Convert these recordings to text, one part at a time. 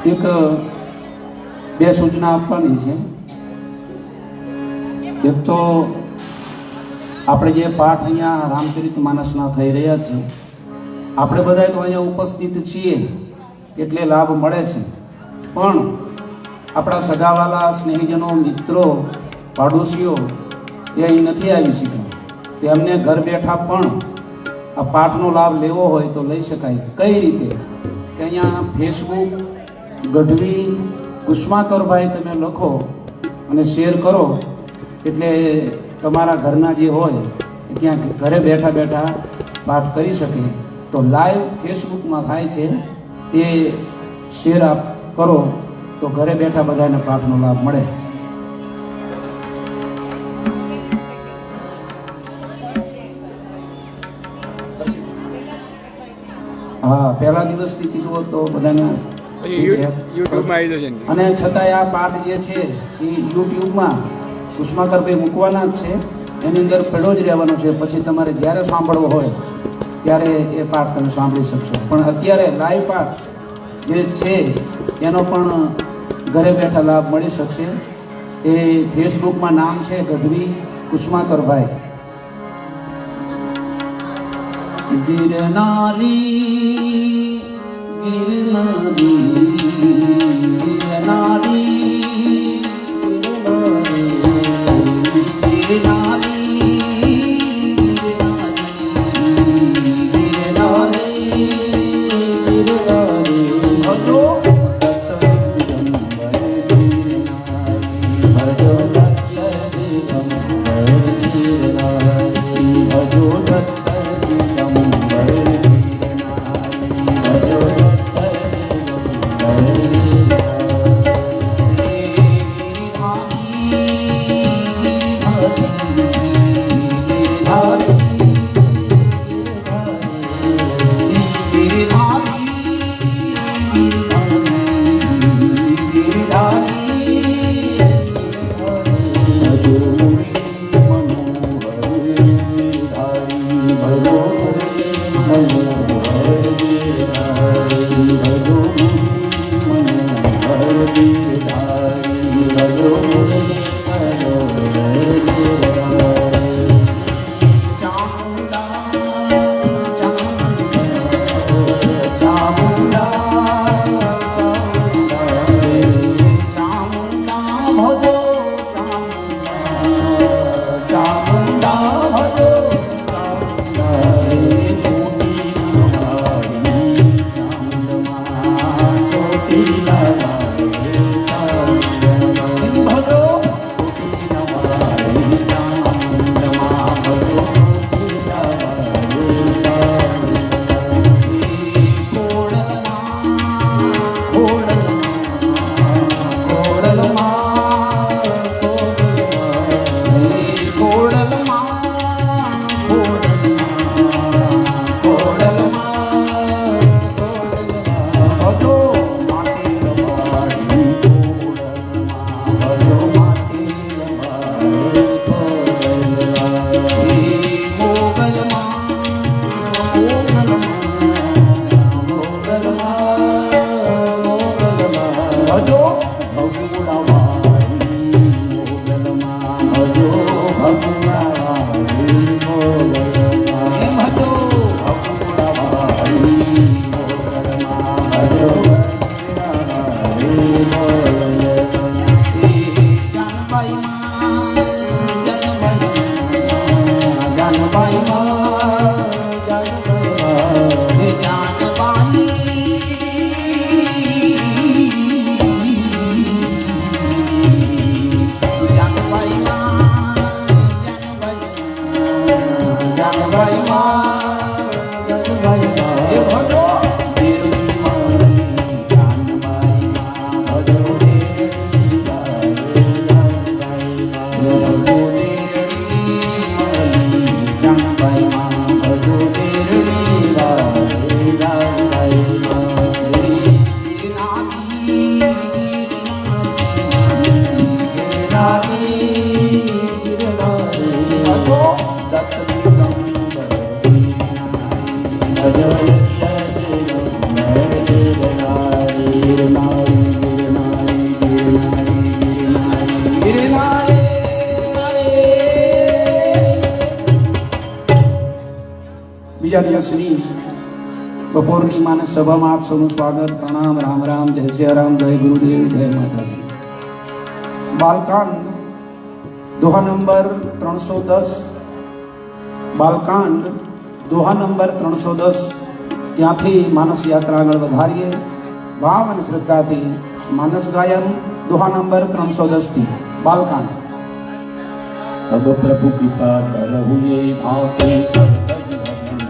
એક બે સૂચના આપવાની છે. એક તો આપણે જે પાઠ અહીંયા રામચરિત માનસના થઈ રહ્યા છે, આપણે બધા તો અહીંયા ઉપસ્થિત છીએ એટલે લાભ મળે છે, પણ આપણા સગાવાલા, સ્નેહીજનો, મિત્રો, પાડોશીઓ એ અહીં નથી આવી શક્યા. તેમને ઘર બેઠા પણ આ પાઠનો લાભ લેવો હોય તો લઈ શકાય. કઈ રીતે? કે અહીંયા ફેસબુક ગઢવી કુસમાકરભાઈ તમે લખો અને શેર કરો એટલે તમારા ઘરના જે હોય એ ત્યાં ઘરે બેઠા બેઠા પાઠ કરી શકે. તો લાઈવ ફેસબુકમાં થાય છે, એ શેર આપ કરો તો ઘરે બેઠા બધાને પાઠનો લાભ મળે. હા, પહેલા દિવસથી કીધું હોત તો બધાને યુટ્યુબમાં આવી જશે. અને છતાંય આ પાઠ જે છે એ યુટ્યુબમાં કુસમાકરભાઈ મૂકવાના જ છે, એની અંદર પડ્યો જ રહેવાનો છે. પછી તમારે જ્યારે સાંભળવો હોય ત્યારે એ પાઠ તમે સાંભળી શકશો. પણ અત્યારે લાઈવ પાઠ જે છે એનો પણ ઘરે બેઠા લાભ મળી શકશે. એ ફેસબુકમાં નામ છે ગઢવી કુસમાકરભાઈ. ગિરનારી ગિરનારી ગિરનારી શ્રી બપોરની માનસ સભામાં આપ સૌનું સ્વાગત, પ્રણામ, રામ રામ, જય સિયારામ, જય ગુરુદેવ, જય માતાજી. બાલકાંડ દોહા નંબર 310, બાલકાંડ દોહા નંબર 310 ત્યાંથી માનસ યાત્રા આગળ વધારીએ. ભાવ અને શ્રદ્ધાથી માનસ ગાયન દોહા નંબર 310 થી બાલકાંડ. अब प्रभु कृपा करहु ये भांति सब तज भजन,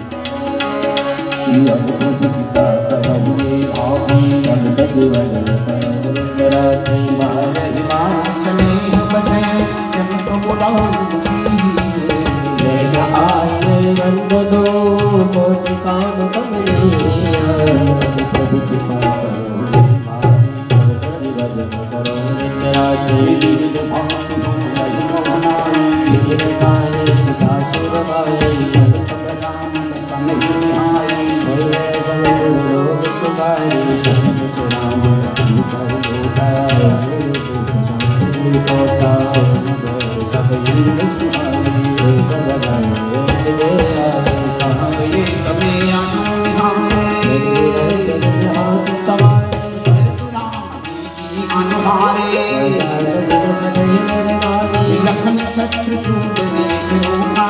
अब प्रभु कृपा करहु ये भांति सब तज भजन करहु कराते मारे हिमाचले बसे जन तो बुलाऊं ले आए नंद दो कोटि काम कमले, प्रभु कृपा करहु ये भांति सब तज भजन करहु कराते लखन शस्त्र शूदने रूपा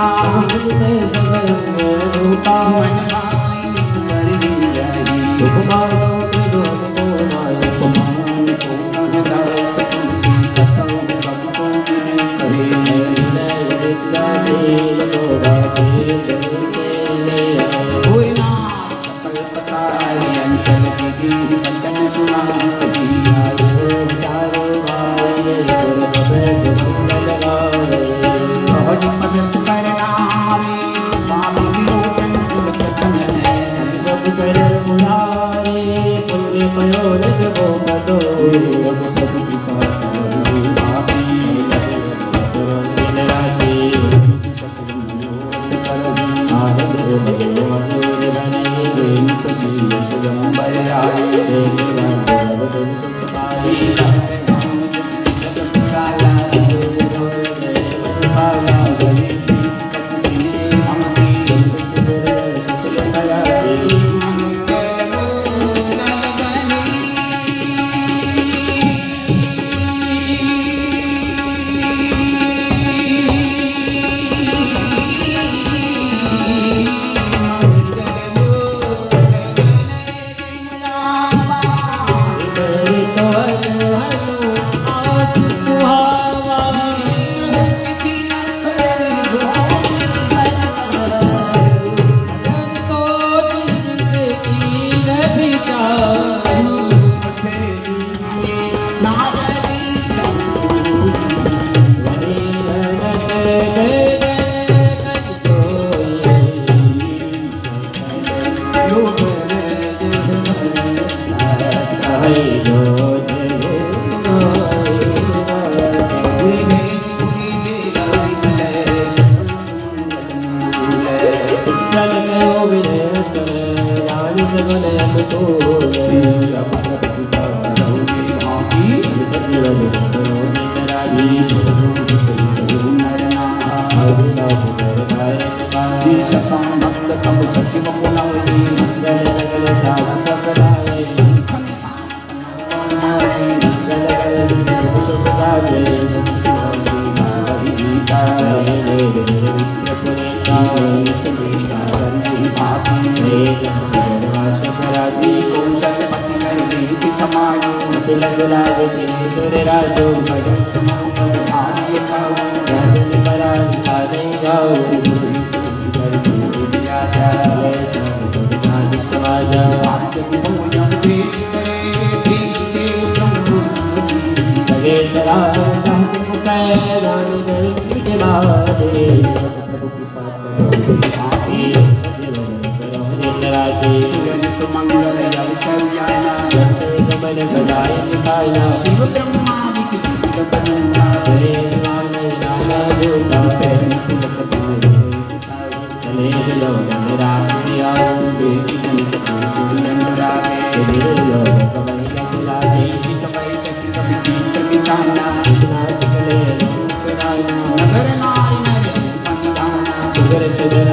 सुगर सुगर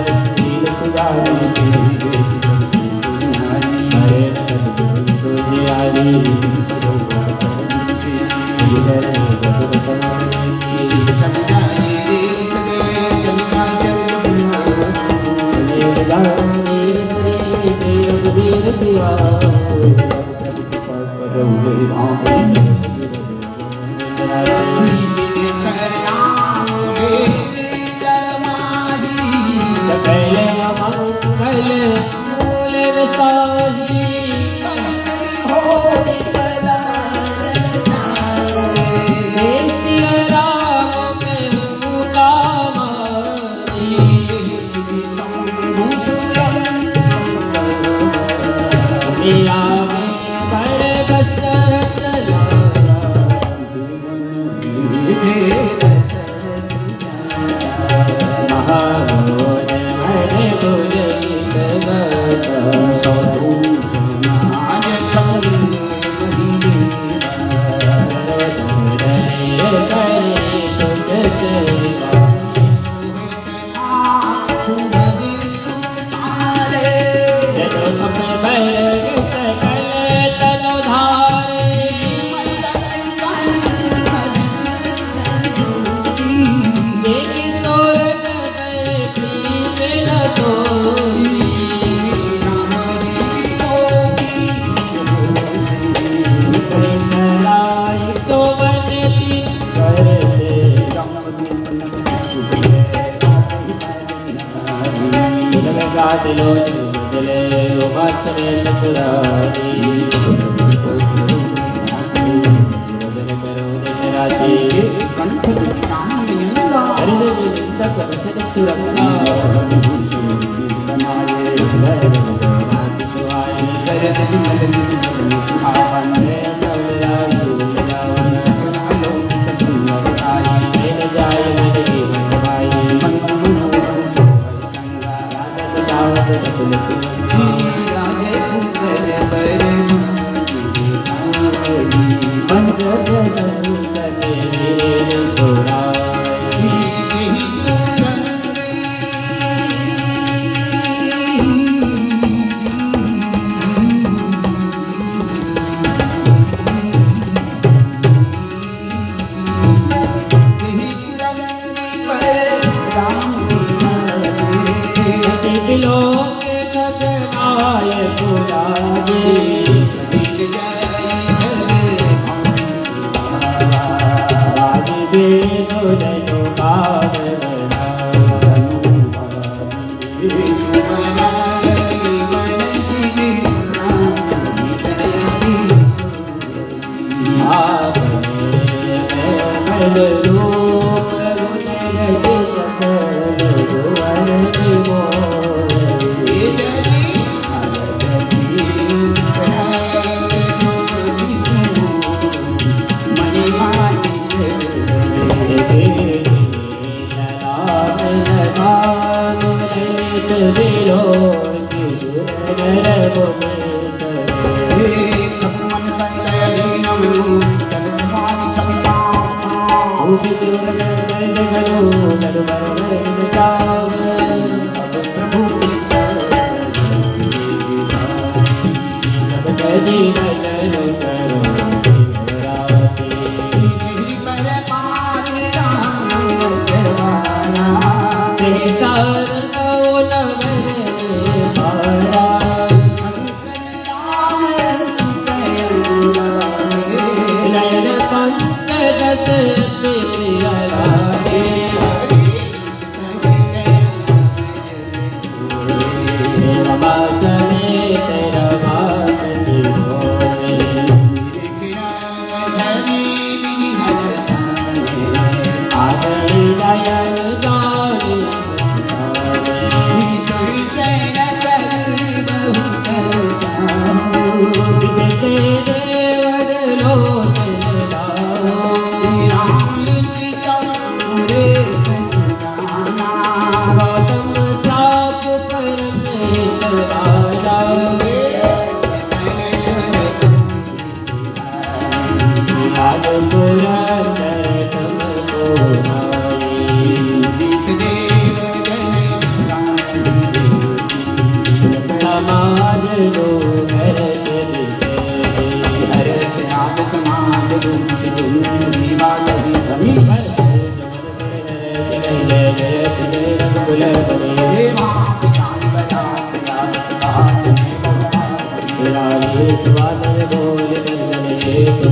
समाज लो घर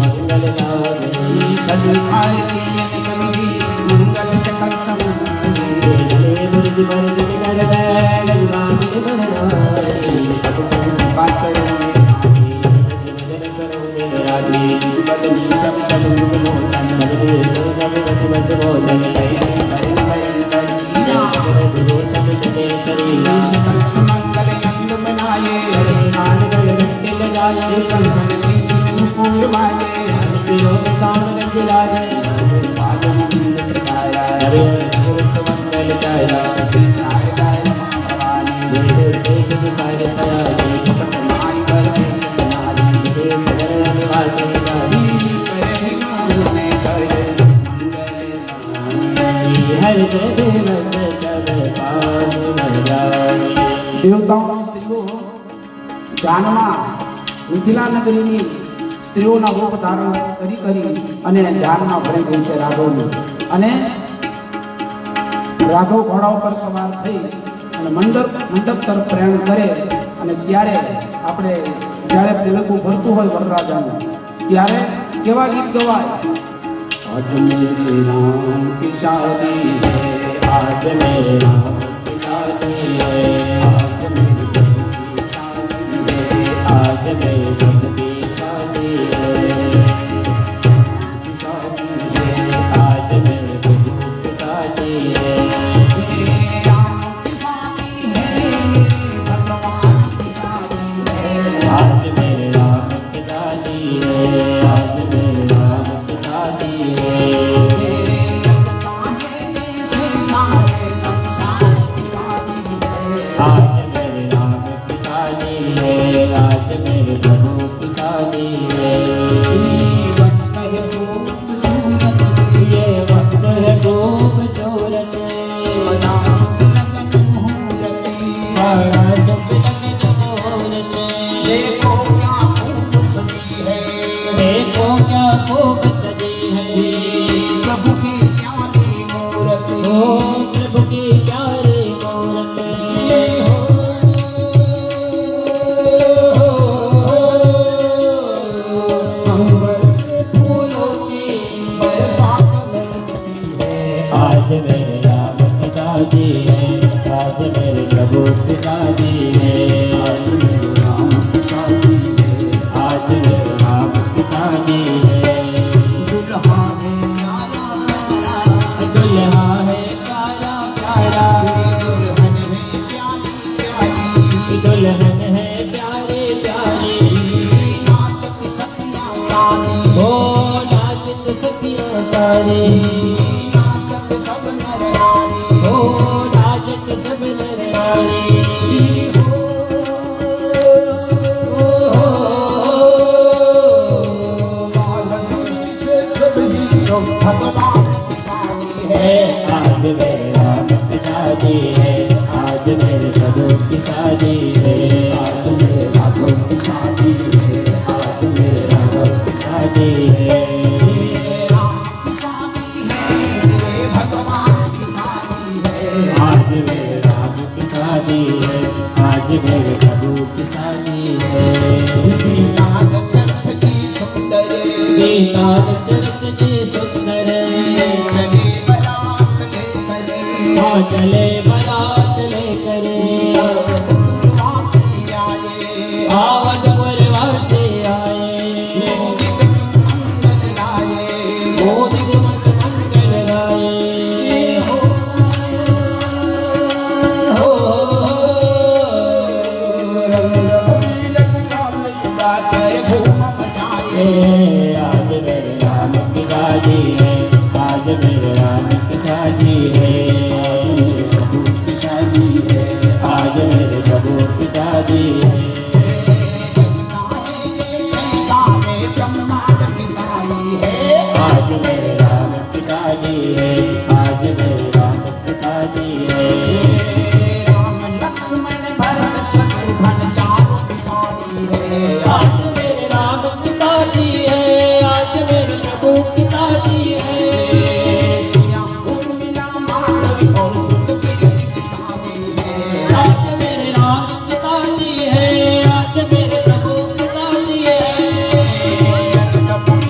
मंगलदायिनी सजल आरती यन कवि मंगल सकल समंगली मुर्ज मर्ज कर बैल बांध बनाई बात करो बदली सब सब लोचन सकल समंगल यंग बनाए कंकण किंकिन मुकुर माले पादम बिंद प्रकाया सती शारदाय नमः भवानी पटनाई कर सजनारी करे माने करे દેવતાઓની સ્ત્રીઓ જાનમાં મિથિલા નગરીની સ્ત્રીઓના રૂપ ધારણ કરી અને જાનમાં ભળી ગઈ છે રાઘવની. અને રાઘવ ઘોડા ઉપર સવાર થઈ અને મંડપ તરફ પ્રયાણ કરે. અને ત્યારે આપણે જ્યારે પેલકું ભરતું હોય વરરાજાનું ત્યારે કેવા ગીત ગવાય? आज मेरे राम की शादी है, आज मेरे राम की शादी है, आज मेरे प्रभु की शादी है, आज मेरे प्रभु की शादी है, आज मेरे प्रभु की शादी है। राम की शादी है मेरे भगवान की शादी है आज मेरे राम की शादी है, आज मेरे राम की शादी है। आज मेरे राम की शादी है, आज मेरे प्रभु की शादी है। ये वक्त है खूबसूरत, बड़ा शुभ लगन मुहूर्त। देखो क्या खूब सजी है देखो क्या खूब सजी है, प्रभु की प्यारी मूरत ओ प्रभु की प्यारी मूरत। बरसात बरसती है आज मेरे राम की शादी है, आज मेरे प्रभु की शादी है, आज मेरे राम की शादी है, आज मेरे राम की शादी है। दुल्हा है प्यारा प्यारा दुल्हा है प्यारा प्यारा, दुल्हन है प्यारी प्यारी दुल्हन है प्यारी प्यारी, नाचत सखियां सारी ओ नाचत सखियां सारी, नाचत सब नर नारी ओ नाचत सब नर नारी। भगवान की शादी है आज मेरे राम की शादी है, आज मेरे प्रभु की शादी है, आज मेरे राघव की शादी है, आज मेरे राघव की शादी है। राम की शादी है मेरे भगवान की शादी है आज मेरे राम की शादी है, आज मेरे प्रभु की शादी है। दीनाद चरत की सुंदर दीनाद चरत की सुंदर, चले बरात लेकर हाँ चले बारात लेकर, वासी आए आवत परवासे आए, मोदित मंगल लाए मोदित मंगल लाए। हो धूम मचाए आज मेरे राम की शादी है, आज मेरे राम की शादी है, प्रभु की शादी है आज मेरे प्रभु की शादी है। आज मेरे राम की शादी है, आज मेरे राम की शादी है। राम लक्ष्मण भरत शत्रुघ्न चारों की शादी है आज मेरे राम की शादी है, आज मेरे प्रभु की शादी है। सिया उर्मिला माधवी और सुसुकीर्ति की शादी है आज मेरे राम की शादी है, आज मेरे प्रभु की शादी है। कपूर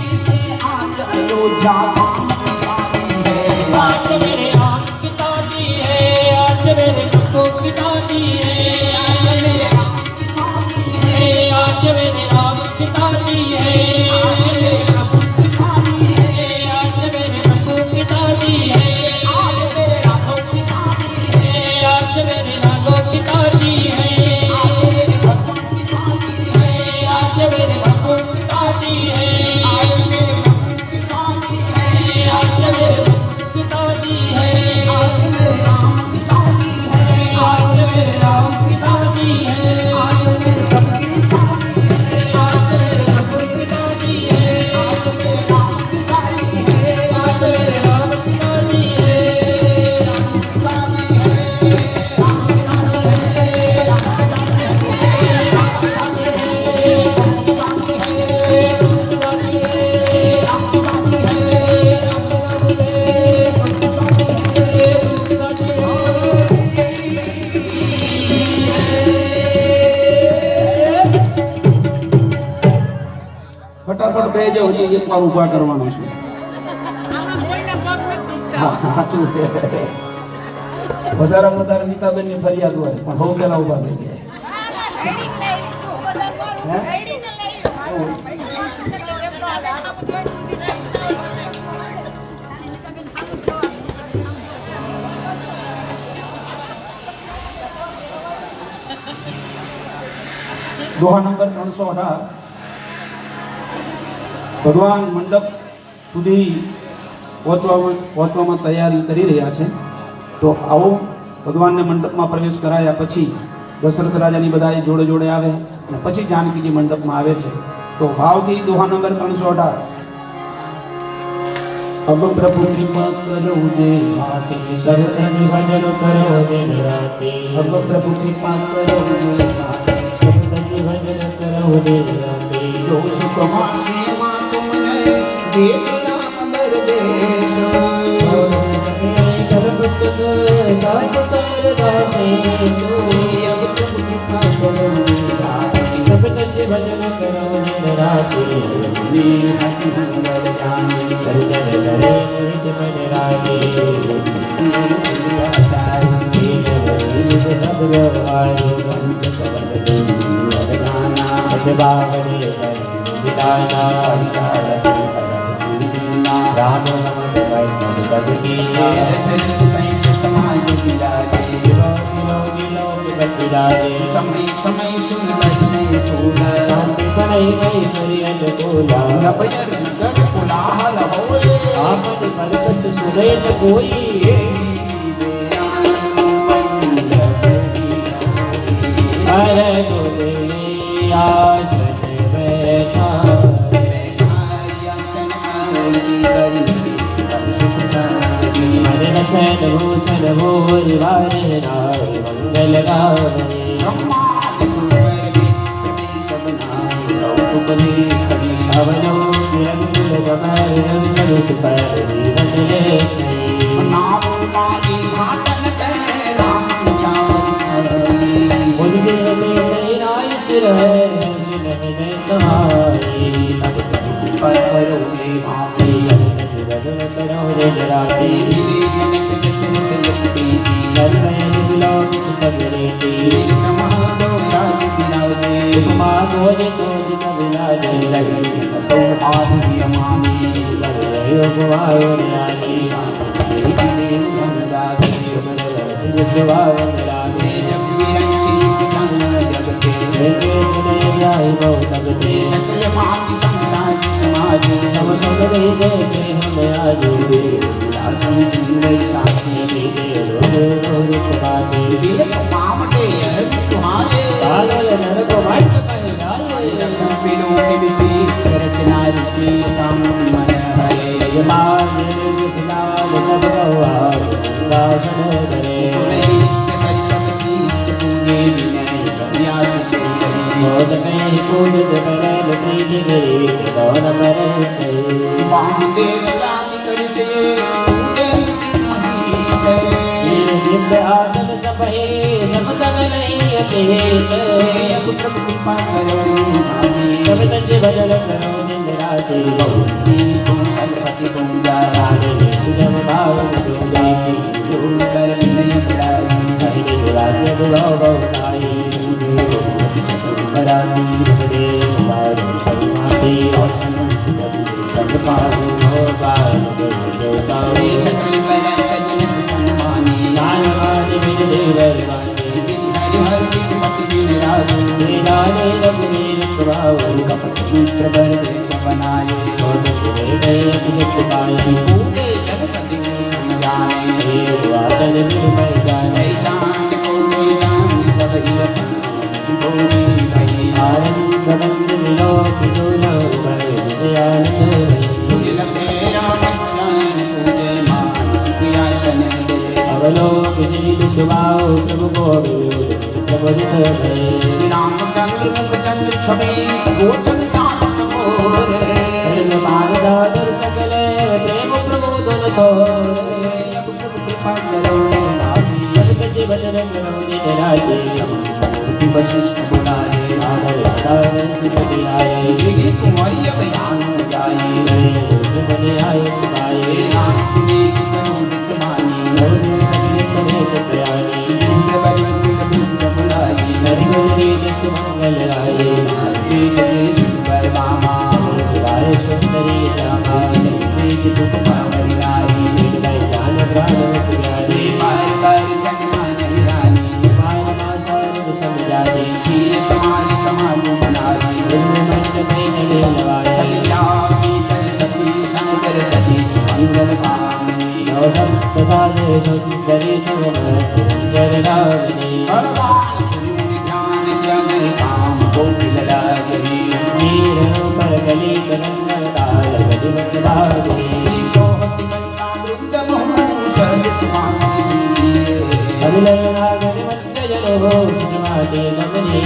હજી એકવાર ઊભા કરવાનો છું. હા, સાચું છે. વધારે નીતાબેન ની ફરિયાદ હોય પણ સૌ પેલા ઊભા થઈ ગયા. દોહા નંબર 318. ભગવાન મંડપ સુધી પહોંચવામાં તૈયારી કરી રહ્યા છે. તો આવો ભગવાનને મંડપમાં પ્રવેશ કરાયા પછી દશરથ રાજાની બધા જોડે જોડે આવે અને પછી જાનકીજી મંડપમાં આવે છે. તો ભાવથી દોહા નંબર 318. अब प्रभु कृपा करो दे माते सतत भजन करो दिन राते अब प्रभु कृपा करो दे माते सतत भजन करो दिन राते जो सुख मासी मां तुमने दे राम दरवेश गर्भचक सास सरदाते अब तुम कृपा करो राते सतत भजन करो दिन राते नीरज मंगल जानी हरिजन करे मुहित मन रागे भगवानी पंच शब्द वरदाना सतभावनी विदाना राम नाम वैष्णव भक्ति दशरथ सैन्य समाज विराजे समय समय सुन बरसे फूल गई हरियन बोला नभयर नगर कोलाहल होए आपन मरकत सुने न कोई अरे बोले आसन बैठा मन सन भूषण भोर वारे नाय मंगल गावने अवनो निरंकुल कमल रविचर सुपर दीनले मुझे मेरे नाइस रहे जिन में समाई करो रे राती नरमय बिलोक सबरेती माँ गोरे तो जिन बिला दे लगे तो आदि यमानी योग वायो न्यानी सुभाव मिलाने जब विरंची जग जगते लेके जुने जाए बहुत तगते सचल माति संसार समाज सब सब दे देते हम आज लासन सिंगल साथी रोज रोज तुम्हारे दिल पामटे सुहाए पागल नर को मत कहलाए पिलो पिबसी रचना रूपी काम मन हरे मान विस्लाल सब गवार दासन करे इष्ट सच सब शीष्ट पूजे विनय व्यास श्री हो सके पूजित करे प्रीत गरी कौन करे वामदेव लाति करसे पूजे महीश दिव्य आसन सपहे सब सब नहीं अकेत अब प्रभु कृपा करो सब तज भजन करो दिन राते तुम सरपति तुम जारा राधे सुजम भाव दुर्गा योग कर विनय बढ़ाई हरि राज्य दुलाव बहुताई बराती रे वारो समाधि औसन सब पाहु हो गान देवता सकल बरत जन सम्मानी नायवान बिन देवर वाणी हरि हर विच मति दिन राजू लीलाने रघुवीर प्रभाव कपट पुत्र बर देश बनाए और तुरे गए किसक पाई पूरे जगपति को समझाए हे वाचन निर्मय जाने चांद को जान सब बोली भई आनंद बंद विलोक दूलो पर विषयानंद सुनिल प्रेरा जान पूजे मान सुखियासन दे अवलोक शील सुभाव प्रभु को प्रभु भय रामचंद्र मुखचंद्र छवि गोचर चांद कोर मार्गादर सकल प्रेम प्रबोधन थोरे अब प्रभु कृपा करो सतत भजन करो दिन राते अति वशिष्ठ बुलाए आदर आदर सुख दिलाए कुंवरिय बयान जाए निज सुख पावन लाई वेद बै ज्ञान प्राण ज्ञानी बार बार सजमान रानी माया माता समझानी शील समाज समाज बनाई मंत्र से नले लगाए कलिया शीतल सती शंकर सती मंगल कामनी नवसम प्रसादे सुंदरी सुमन जरदावनी भगवान सूर्य ध्यान जगल काम कोटिल लागरी नीर पर गली कनन काल गजमत भागी सोहति बंता वृंद महु सहज स्वामी सूर्य अभिलय नागर मंत्र जनो हो समाधि नमनी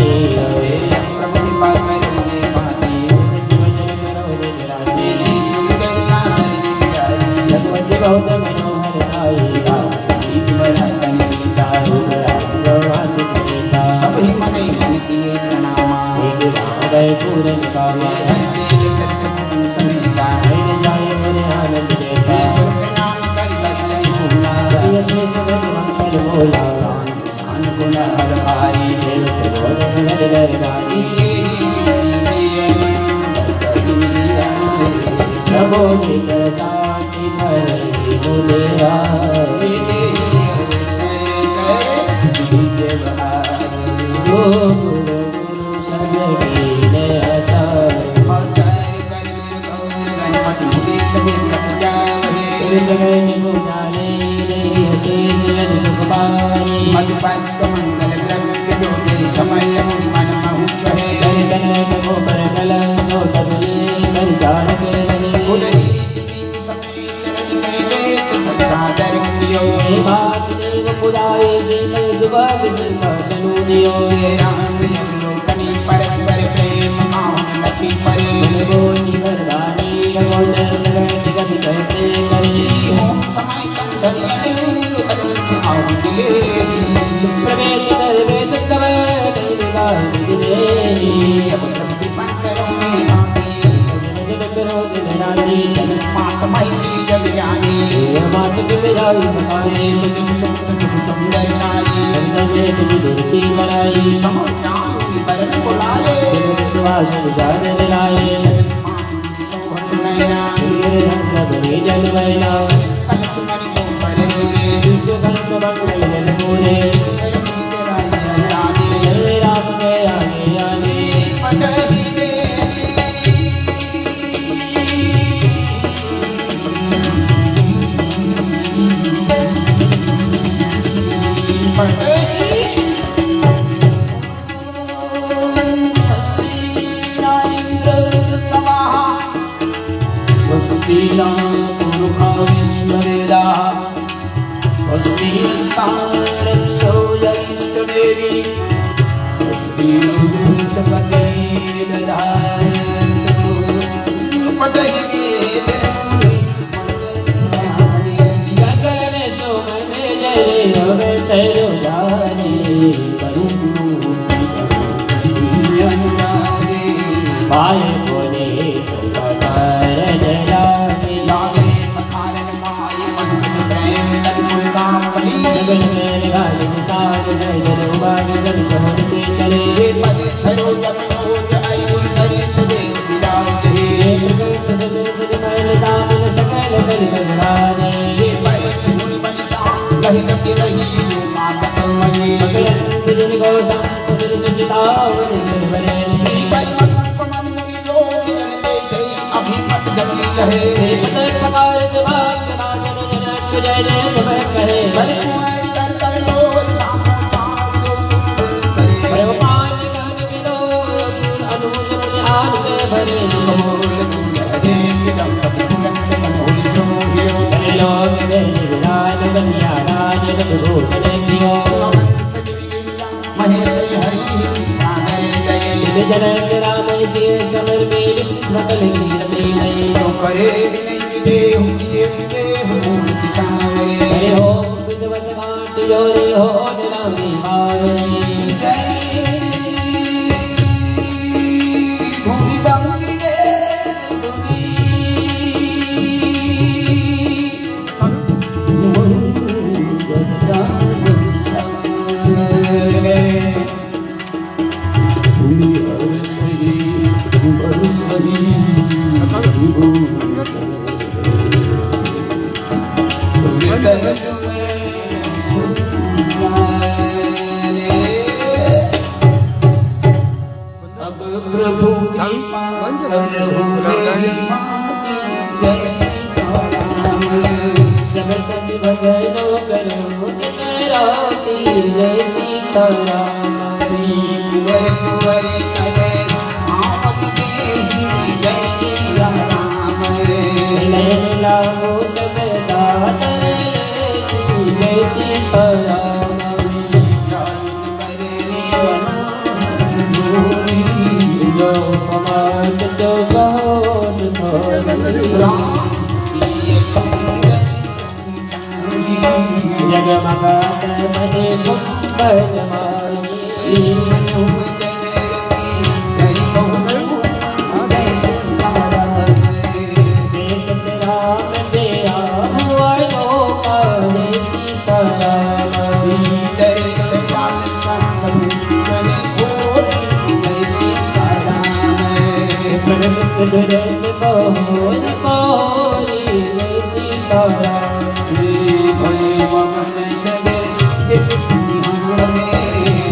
प्रभु कृपा करिए माते वचन करो निरानी ऐसी सुंदर नारी जाई भगवत बहुत मनोहर नायिका गीत बड़ा सन सीता भगवान सीता सबहि मने जन किए प्रणामा एक राम पूर्ण कामा हर्षेर सत्य समेता मेरे जाए मेरे आनंद देता प्रणाम कर दर्शन भूला यशेष भज मंगल बोला शान गुण हर भारी देव त्रिभुवन हर हर नारी प्रभु निज शांति भरहि मुनिया जो गुरु गुरु सदगीन अचार जगन को जाने नहीं अशेष जन सुख पाई जन कनक को पर कलंक को तबले कर जान के रहे हे बात देव पुराए जिन सुबह सिंहासनु दियो मन गोनी वरदानी रघोचर जगत गति कहते करे प्रवेद कर वेद तव निगाह दिले जन करो दिन रानी जन मात के मिलाई सखाई सुंदर नारी संतने तुझी दुर्ती बनाई वासन जान लाए जन मैला विश्व संत मंगल जन पूरे राम के आगे आगे जगन सो मन जय हवे तेरो जाने करूं पाए बोले तो कर जलाने जगन में गाल निसार जय जन उबाग जन समझते चले प्रकट सजन सज मैल दामन सकल कल बजराने मकरंद जन गौसम कुसुम सचितावन जन बरेने पतर पकार जवान जनाजन जनक जय जय समय करे भगवान गण विदो अनुज मुनि आद के भरे लोग में विराज बनिया राज रघुभूषण दियो जनक राम से समर में सकल कीर्ति नहीं करे विनय देहु देहु हरे हो विद्वत कांट जोरे हो निरामी भावे दर्श में अब प्रभु कृपा करहु रे मात जय सीताराम जगत भजनो करो दिन राति जय सीताराम कुंवर कुंवर करे आपद देहि जय सीताराम नैन लागो सबदा जय सीताराम ज्ञान करे निवनो जो पमात जो कहो जगमगात मने कुंभज माई देखत राम दया हुआ लोका जय सीताराम परमित दुरन बहुल बहुरी जय सीताराम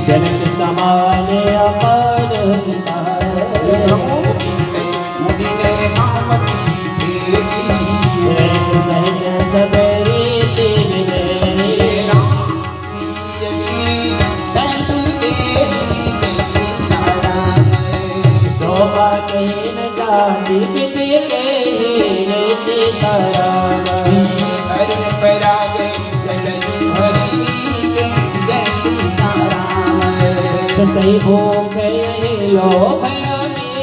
जनक समान अपार सबरी तीन शोभा कहीं न जाती पिते के जय सीताराम सही भूख लो भयानी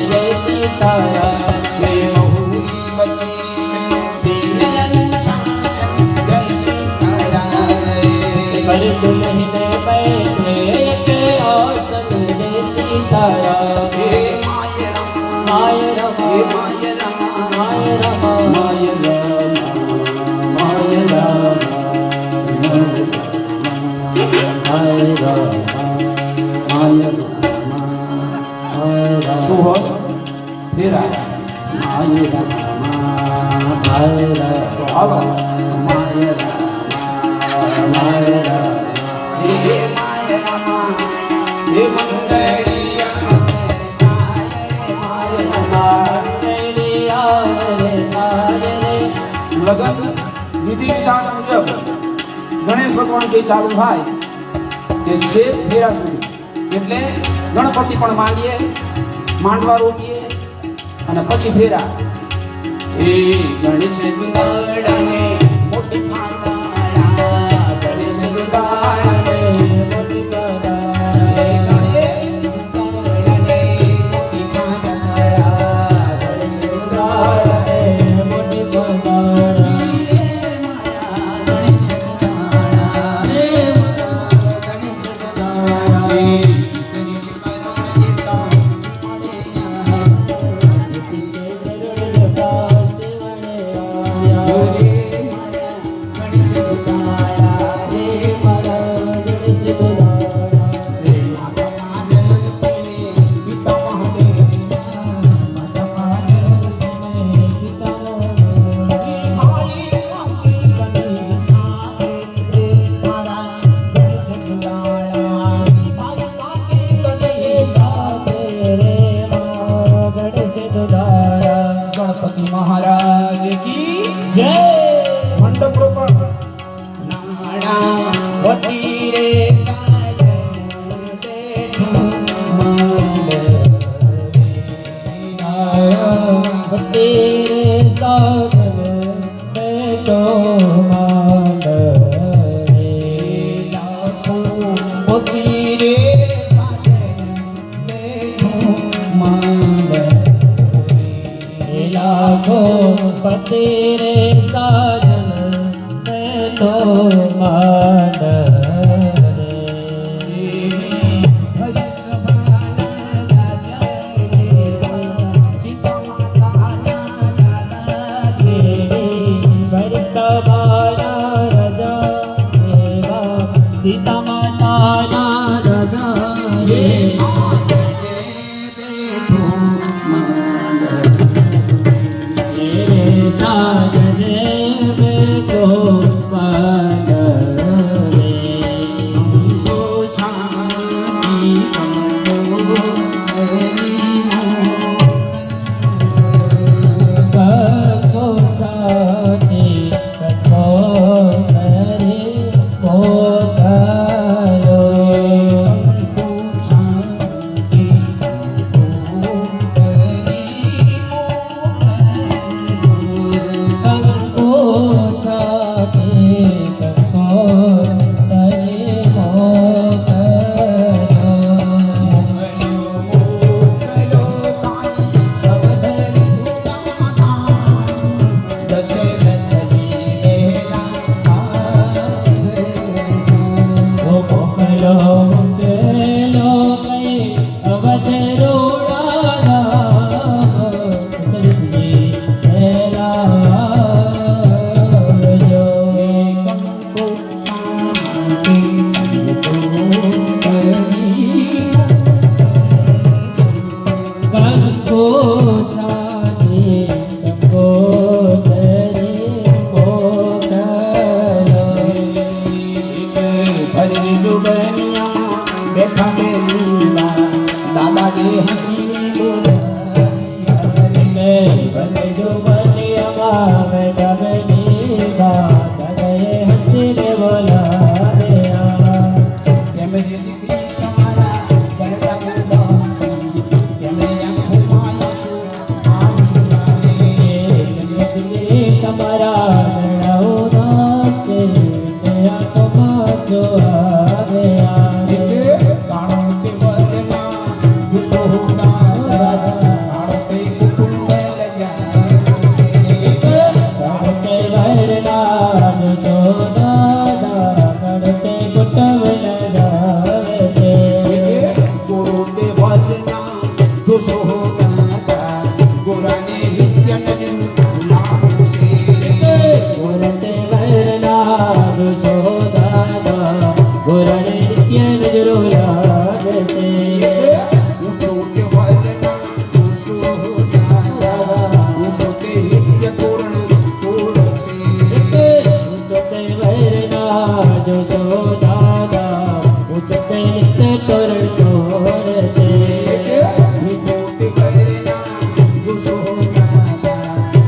जय सीताराम पर दुल्हन बैठे एक आसन जय सीताराम माय रमा माय रमा माय रमा माय रमा સુહોદ ફેરા માય રામા તો આવા માય રામા લગન વિધિ વિધાન મુજબ ગણેશ ભગવાનથી ચાલુ થાય કે છે ફેરા સુધી એટલે ગણપતિ પણ માંડીએ માંડવા રોપીએ અને પછી ફેરા એ ગણેશ ગુંદાડાને મોટી ખાનાડા ગણેશ ગુંદાડાને મોટી ખાનાડા એ ગણેશ ગુંદાડાને મોટી ખાનાડા ગણેશ ગુંદાડાને મોટી ખાનાડા રે માયા ગણેશ ગુંદાડા રે માયા ગણેશ ગુંદાડા ગણપતિ મહારાજ કી જય મંડપ રોપણ तेरे साजन बैठो लाखों तेरे साजन बैठो सीता माता राजा रे तेरे साजने में तो કંકો છાતે કંકો તરે મોકલો કંકો છાતે કંકો તરે મોકલો મોકલો મોકલો કઈ અવધરોડા દશરથજી હેરાજો કંકો છાતે કંકો તરે મોકલો બેઠા બેઠા દાદાજી હસીને ભલે જો બલિયામાં બેઠા બેઠા દાદાએ હસીને બોલાવ્યા કેમ રે દીકરી તમારા ગરડા ગરડા કેમ રે આંખોમાં આંસુ આવી આવે તમારા ઉદાસ છે આંખોમાં જો આવે કાળો તે વરના ગુસ્સો હોતા કાળો તે કુટુંબ લજા કાઢતે વરના જો દાદા કાઢતે કુટુંબ લગાવે છે ગુરુ તે વરના ગુસ્સો હોતા ગુરાને નિત્ય નજર નામ છે ગુરતે વરના જો દાદા ગુરને નિત્ય નજરો લાગે છે ઊંચો તે વરના ગુસ્સો હોતા ઊંચો તે નિત્ય તોરણ તોડ છે ઉચતે વરના જો દાદા ઉચતે નિત્ય તોરણ તોડ છે ઊંચો તે વરના ગુસ્સો હોતા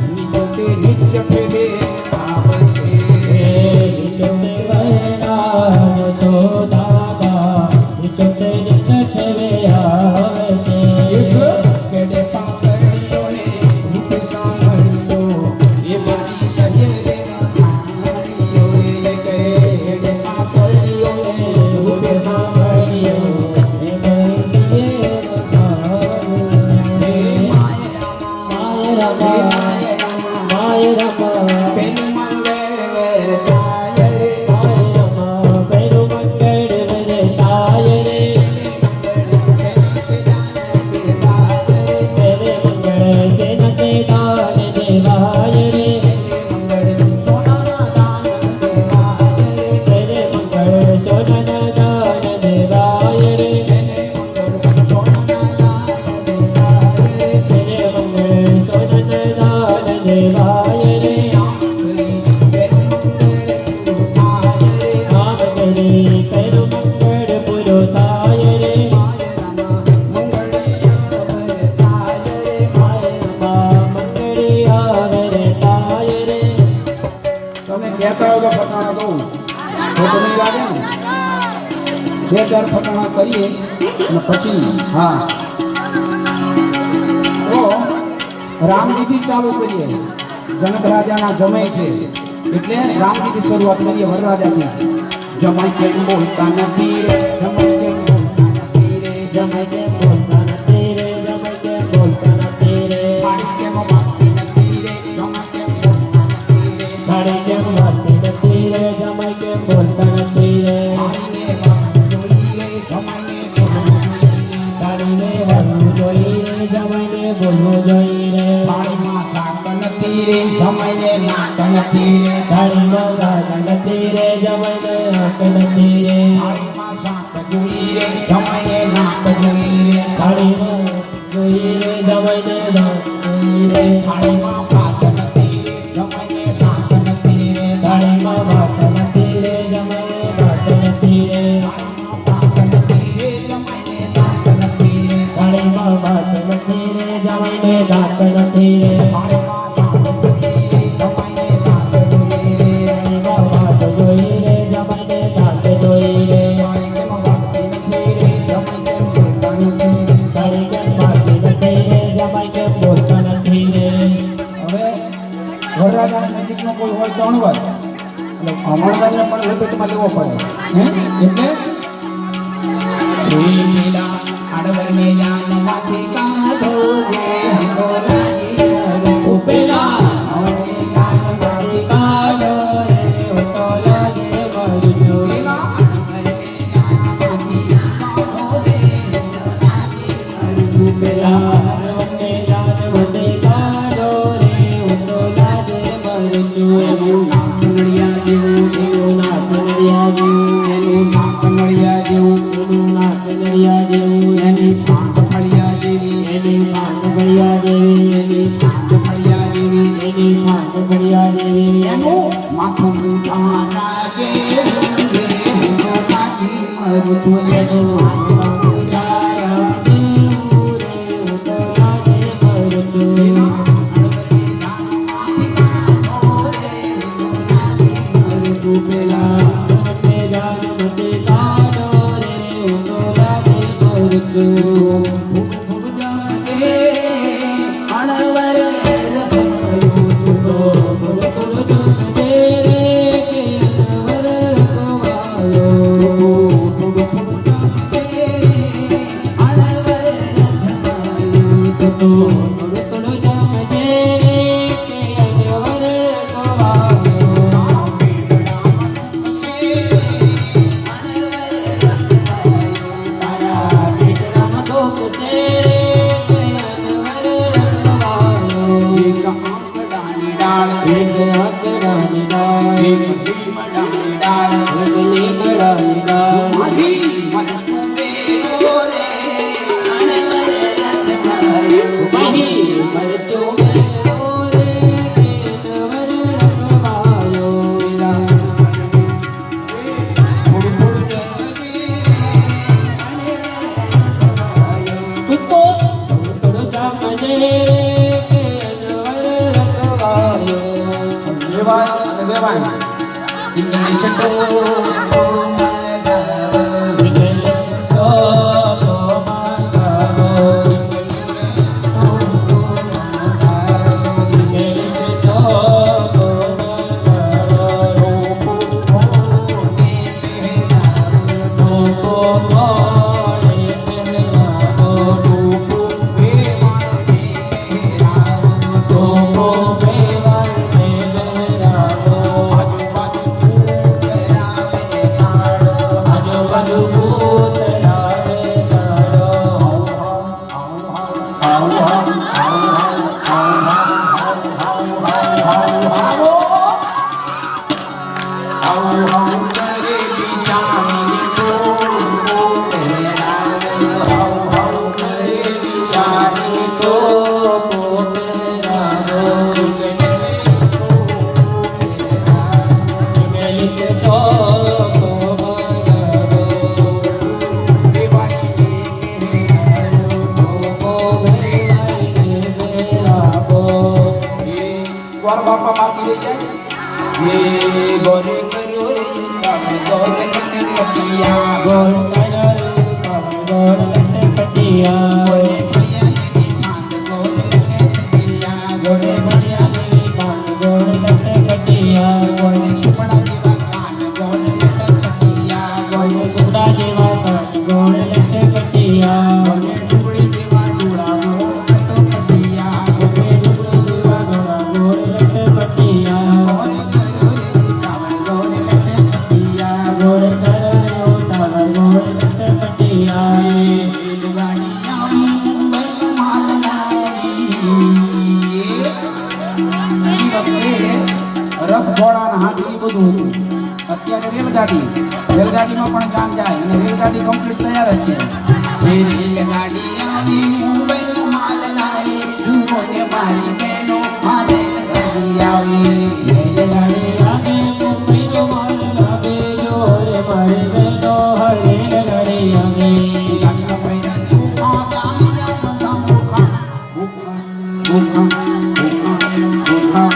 ઊંચો તે નિત્ય ફેરે પાપ છે ઉચતે વરના જો દાદા ઉચતે નિત્ય ઠેવે આવે છે કેડે પાપડીઓને રૂપ સાંભળતો એ મારી સજેરે નારીઓ એ કેડે પાપડીઓને રૂપ સાંભળ્યો હે માય રામા પેની મંગળ વેરતાય રે સોનાના દાન દેવાય તમે કહેતા હોય તો ફટાણા દઉં ખોટું નહીં લાગે ને 2-4 ફટાણા કરીએ અને પછી હા તો રામજીથી ચાલુ કરીએ જનક રાજાના જમાઈ છે એટલે રામજીથી શરૂઆત કરીએ વરરાજાથી જમાઈ કેમ બોલતા નથી રે જમાઈ કેમ બોલતા નથી રે જમાઈ કેમ બોલતા નથી રે જમાઈ કેમ બોલતા નથી રે પાણી કેમ વાગતી નથી રે જમાઈ કેમ બોલતા નથી રે તાળી કેમ વાગતી નથી રે જમાઈ કેમ બોલતા નથી રે પાણીને વાગવું જોઈએ રે જમાઈને બોલવું જોઈએ તાળીને વાગવું જોઈએ રે જમાઈને બોલવું જોઈએ રે પાણીમાં શાક નથી રે જમાઈને નાક નથી રે તાળીમાં શાક નથી રે જમાઈને આંખ નથી રે પાણીમાં શાક જોઈ રે જમાઈને નાક જોઈ રે તાળીમાં જોઈએ રે જમાઈને દાંત જોઈએ રે થાળીમાં ભાત નથી રે જમાઈને ભાત નથી રે તાળીમાં ભાત નથી રે જમાઈને ભાત નથી રે થાળીમાં ભાત નથી રે જમાઈને ભાત નથી રે તાળીમાં ભાત નથી રે જમાઈને દાંત નથી રે થાળીમાં ભાત વરરાજા નજીકનો કોઈ હોય તો અણવર એટલે અમરદારને પણ લપેટમાં લેવો પડે હે એટલે લીલા અડવર મે જાન માથે કાઢો રે હો લાગે ઉપેલા અડવર મે જાન માથે કાઢો રે તો લાગે મરજો લીલા અડવર મે જાન માથે કાઢો રે લાગે ઉપેલા વંદે જાન વંદે કાઢો રે તો લાગે મરજો નળિયા જેવું એનું નાક નડિયા જેવું એનું નાક નળિયા જેવું એનું નાક નડિયા જેવું એની પાંખ ફળિયા જેવી એની પાંખ ભળિયા જેવી એની પાંખ ફળિયા જેવી એની પાંખ ભળિયા જેવી એનું માથું ઊંચા લાગે રે હું કાઢી મરું છું એનું માથું ઊંચા વેવાય અને વેવાય બાપા બાકી રહી જાય ગોરે કર્યો રે ગોરે કટિયા ગોળ ગોળ પટિયા ગોરે ભૈયા ને કાંદ ગોરે કટિયા ગોરે ભૈયા ને કાંદ ગોરે પટિયા ગોરે સુપડા જેવા કાંદ ગોરે કટિયા ગોળ સુડા જેવા કાટ ગોળ પટિયા ગોરે ડુંગળી જેવા ડોળા ગોરે કટિયા ગોળ જેવા ગોળા ગોળ પટિયા ગોરે કર્યો રે ગોરે કટિયા ગોળ કર્યો તારા ગોળ પટિયા રથ ઘોડા અને હાથી એ બધું હતું અત્યારે રેલગાડીમાં પણ કામ જાય અને રેલગાડી કમ્પ્લીટ તૈયાર જ છે રેલગાડી આવી મુંબઈ માલ લાવી મોટે મારી બહેનો આ રેલગાડી આવી રેલગાડી આવે મુંબઈનો માલ લાવે જો રે મારી બહેનો રેલગાડી આવે ગાડીમાં પૈડા છોકરા ગાડીયા બધા મુખા મુખા મુખા મુખા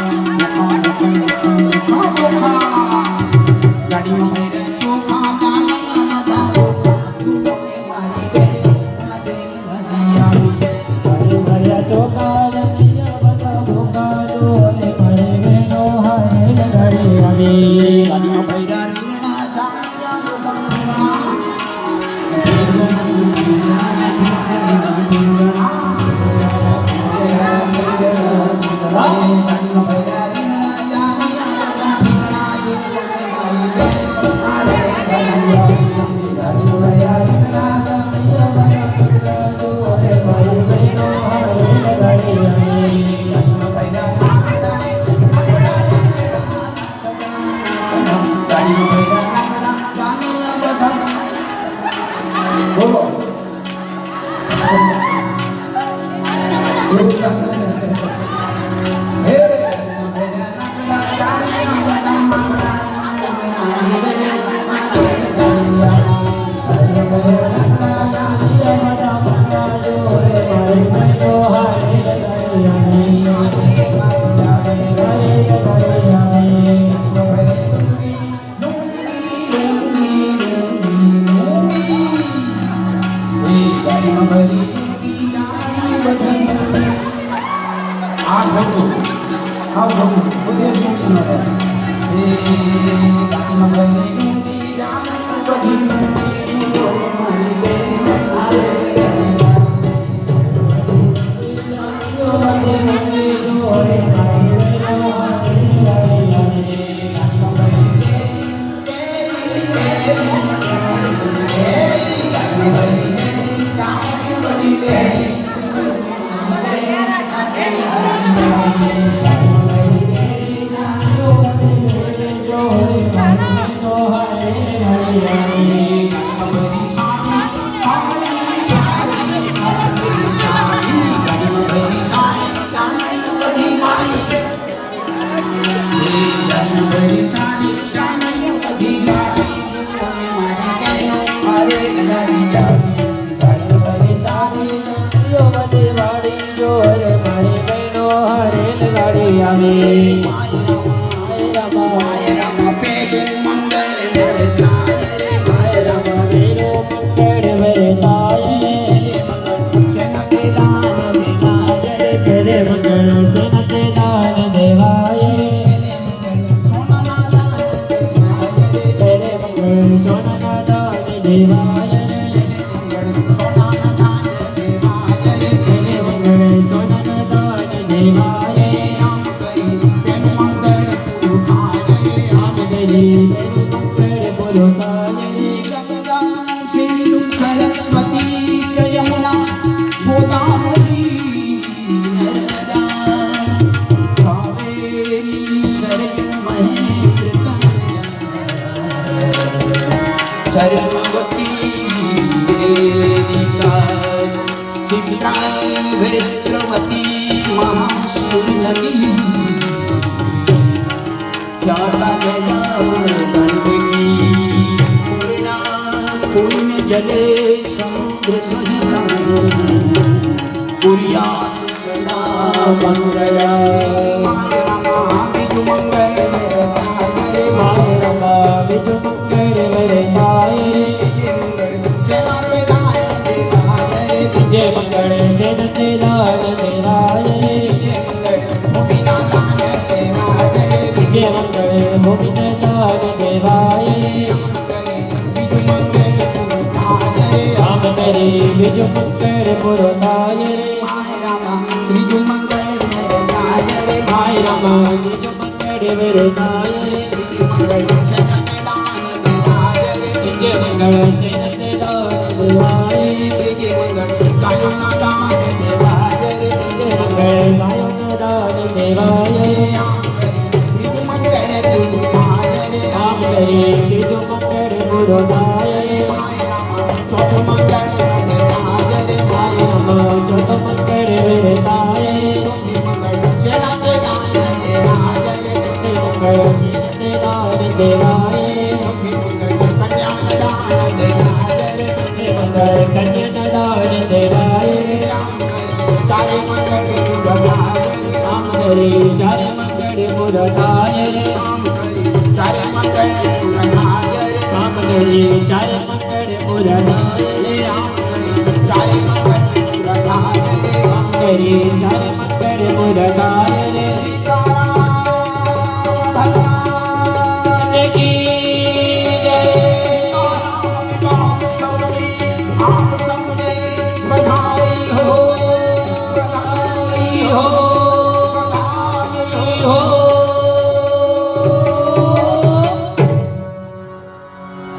ગાડીમાં પૈડા છોકરા ગાડીયા બધા મોટે મારી બહેનો આ રેલગાડી આવી ભર્યા ચોખા રતિયા બધા ભોગા જો ગાડીમાં ભૈરા રીંગણા જાણ્યા બંગલા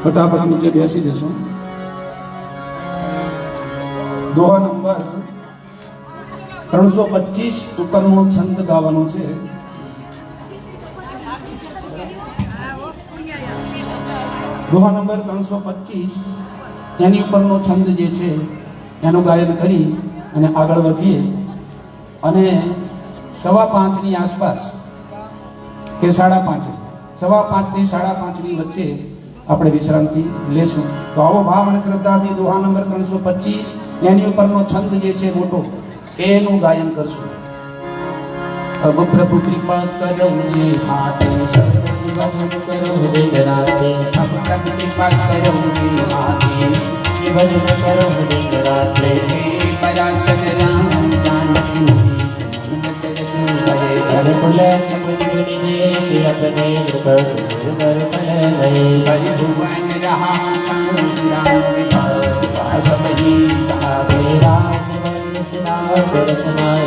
ફટાફટ નીચે બેસી જશો. દોહા નંબર 325 ઉપરનો છંદ ગાવાનો છે. દોહા નંબર 325 એની ઉપરનો છંદ જે છે એનું ગાયન કરી અને આગળ વધીએ અને 5:15 ની આસપાસ કે 5:30, 5:15 થી 5:30 ની વચ્ચે આપણે વિશ્રાંતિ લેશું. તો આવો ભાવ અને શ્રદ્ધાથી દોહા નંબર 325 એની ઉપરનો છંદ જે છે મોટો એનું ગાયન કરશું. अब प्रभु कृपा करो ये हाथे भजन करो दिन राते अब प्रभु कृपा करो ये हाथे भजन करो दिन राते पराशर राम जानकी हर फुले अपने भुवन रहा राम विभाग सब ही दर्शनाय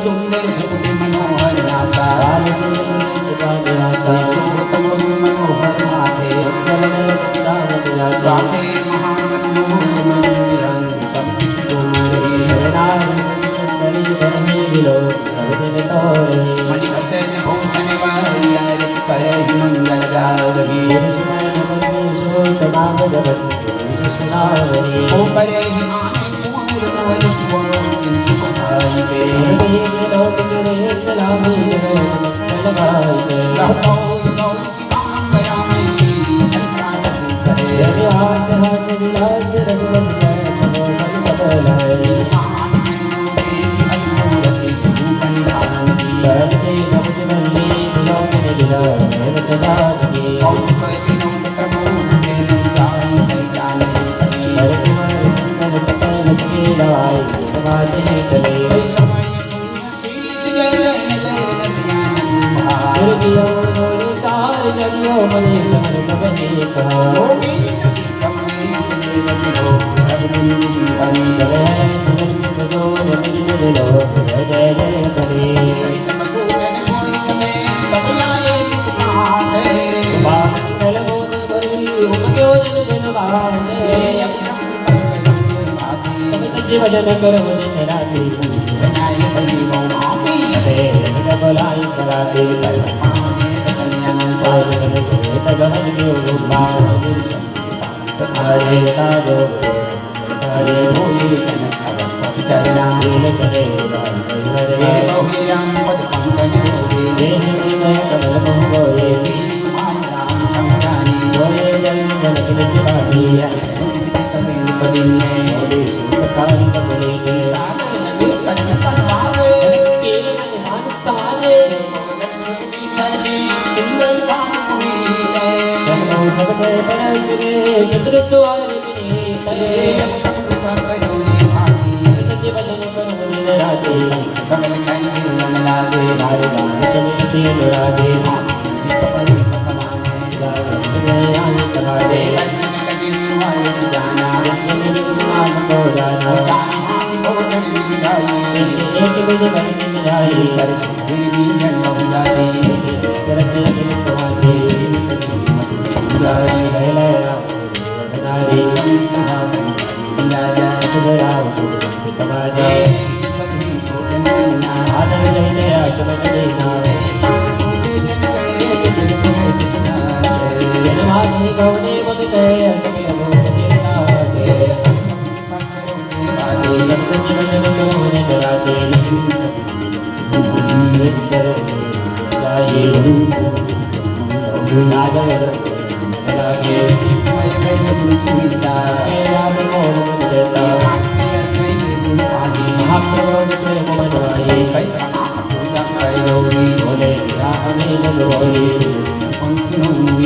सुंदर मनोहर दिलो सब दिन तोरे मणिभूषण भूषण वारियर पर मंगल गावही सुमन पुरुषोत्तम नाम जगत सुनावरी ऊपर हिमालय कुमार मोर कुंवर सुखाई बे लोक तेरे सलामी जगत लगाई लहतो लो सिकांबरा में श्री संसार करे रवि हास हास विलास रघुवंश मनो मन बदलाए मान जनो के अनुरति सुपन धानी करते नवज मल्ली लोक ने दिला भगत दानी कौपरि नो तमो के जान जाने करी हर कुमार सुंदर सकल के लाए नवाजे कले कोई समय शीश जल दुर्गियो मोरे चार जगियो मने कमल कबने कहा लोगे कमने चले लगियो अग्नि जय जय जो जय लो जय जय जय कले सहित मधुरन मोर समय तबलाए सुखासे बाल बोध भरी उमग्यो जन जन वासे भजन करो दिन राति बनाए बली मामी से बोलाई कराते सगमन के रूपा हरे ताजो हरे भोले चरना दिल चले हे बहुरी राम पद पंकज होगे देह में कमल मोहे राम संगानी मोरे जन जन किल बाती सभी बदिने मोरे सुखाई कमले के सागर नदी कन पनवावे के मन सारे सुंदर सामुनी जन्मो सबके परंजगे चतुर्द्वार मिने तले जीवन करो दिन राते कमल कन लागे नारे गान समिति अनुरागे आई तुम्हारे बचन लगे सुहाए जाना नाम को जाना एक बिन बन जाए करते दिन तुम्हारे नारी तुम्हारे आदर जय आचमन देना जन्मादि गौने मुदिते असमे अमोघ देना सप्त जीवन लोने जराते विश्वर जाए राजवर लागे राम मोह देता महाप्रभु प्रेम मनवाए बोले रामे लोई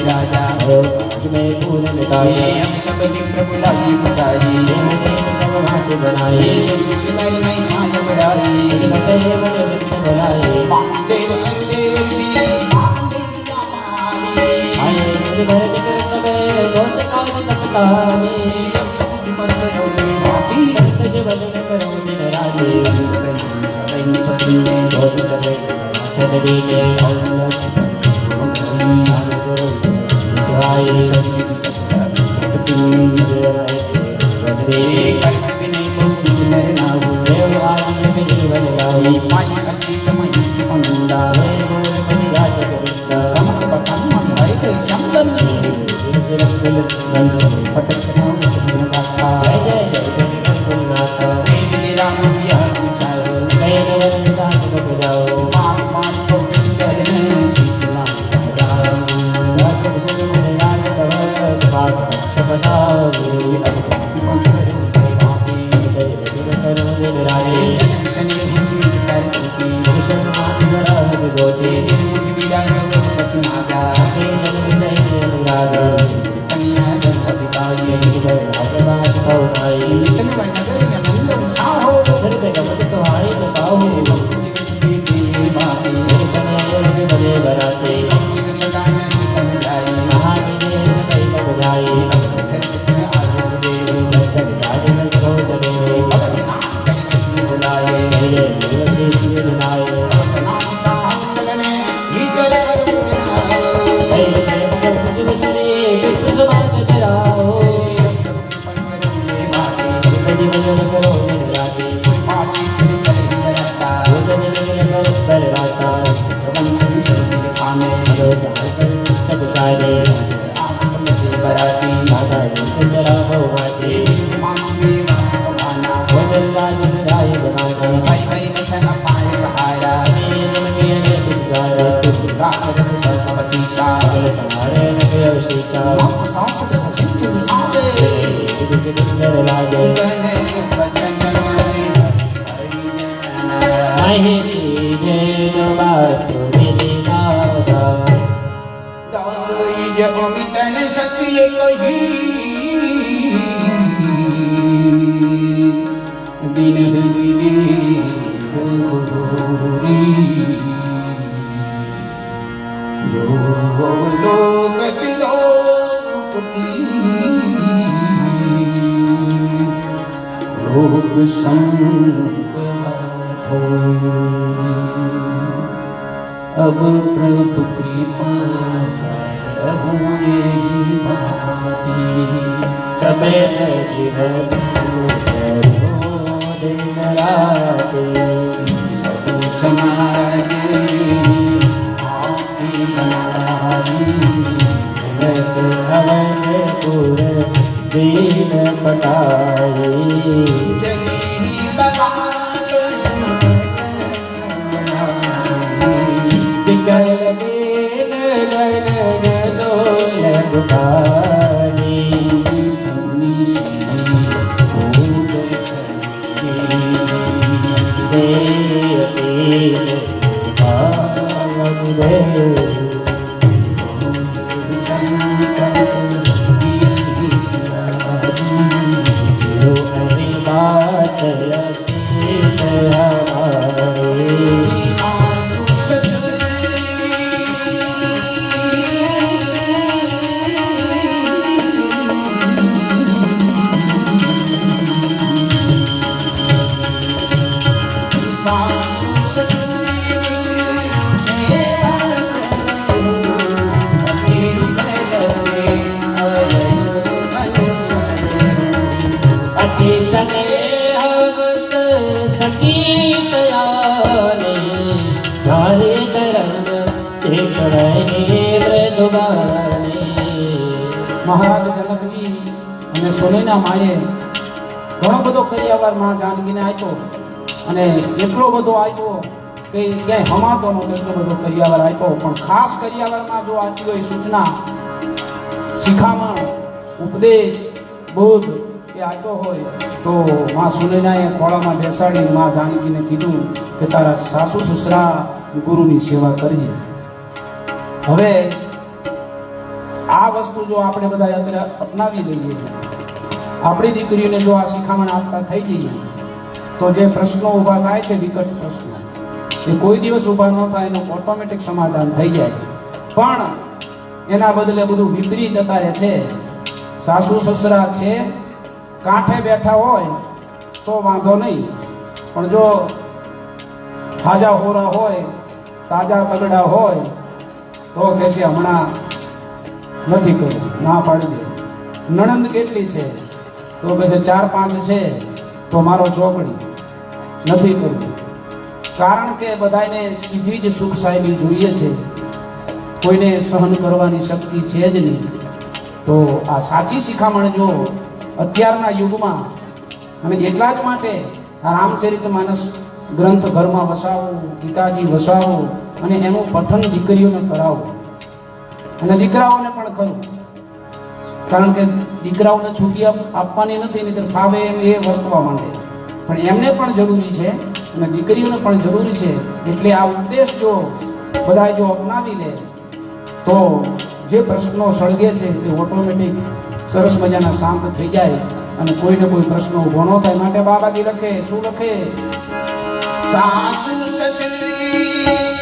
राजा आज में फूल मिटाए प्रभु लाई पुजारी सब हाथ बनाए मते बड़े विघ्न बनाए आए मेरे भर निकल में दोष काल तपताने सज बदन करो दिन राजे दोष करे चंद्री के લાગે માહિતી જેન બાતો મિલી દાદા અમિતને સત્ય કહી દિન જો લોકતિ લોક સંતો अब प्रभु कृपा करहुने भांति सबे जीवन करो दिन राते सबु समाजे आपकी बनाई जगत हवन पुर दीन पटाए जगीरी बना गल दीन गल डोल बुखारी बात रसीद हमारे મહારાજ જનકજી અને સોનેના માએ ઘણો બધો કરિયાવાર માં જાનકીને આપ્યો અને એટલો બધો આપ્યો કે ક્યાંય હમાતો નહોતો, એટલો બધો કરિયાવાર આપ્યો. પણ ખાસ કરિયાવારમાં જો આપી હોય સૂચના, શિખામણ, ઉપદેશ, બોધ એ આપ્યો હોય તો માં સુનૈનાએ ખોળામાં બેસાડી માં જાનકીને કીધું કે તારા સાસુ સસરા ગુરુની સેવા કરજે. હવે આ વસ્તુ જો આપણે બધા અત્યારે અપનાવી લઈએ, આપણી દીકરીઓને જો આ શિખામણ આપતા થઈ જઈએ તો જે પ્રશ્નો ઊભા થાય છે, વિકટ પ્રશ્નો, એ કોઈ દિવસ ઊભા ન થાય, એનું ઓટોમેટિક સમાધાન થઈ જાય. પણ એના બદલે બધું વિપરીત અત્યારે છે. સાસુ સસરા છે, કાંઠે બેઠા હોય તો વાંધો નહીં, પણ જો તાજા હોરા હોય, તાજા તગડા હોય તો કહે છે હમણાં નથી કર્યું, ના પાડી દે. નણંદ કેટલી છે તો કહે છે 4-5 છે તો મારો ચોકડી, નથી કર્યું. કારણ કે બધાને સીધી જ સુખ સાહેબી જોઈએ છે, કોઈને સહન કરવાની શક્તિ છે જ નહીં. તો આ સાચી શિખામણ જો અત્યારના યુગમાં, અને એટલા જ માટે આ રામચરિતમાનસ ગ્રંથ ઘરમાં વસાવો, ગીતાજી વસાવો અને એનું પઠન દીકરીઓને કરાવો, અને દીકરાઓને પણ ખરું. કારણ કે દીકરાઓને છૂટી આપવાની નથી, નહીં તો ફાવે એમ એ વર્તવા માંડે. પણ એમને પણ જરૂરી છે અને દીકરીઓને પણ જરૂરી છે. એટલે આ ઉપદેશ જો બધા જો અપનાવી લે તો જે પ્રશ્નો સળગે છે એ ઓટોમેટિક સરસ મજાના શાંત થઈ જાય અને કોઈને કોઈ પ્રશ્નો ઊભો ન થાય. માટે બાબાજી લખે, શું લખે? સાસુ સસરી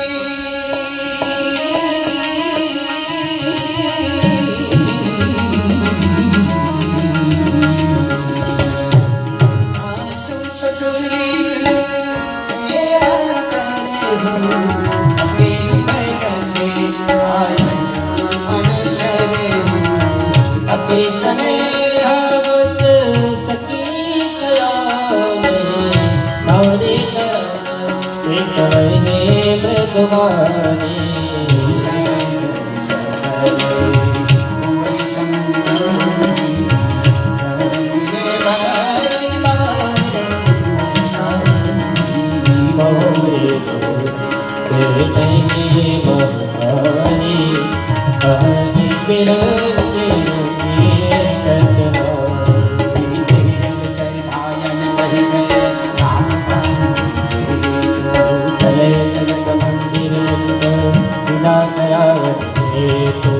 दयावते तो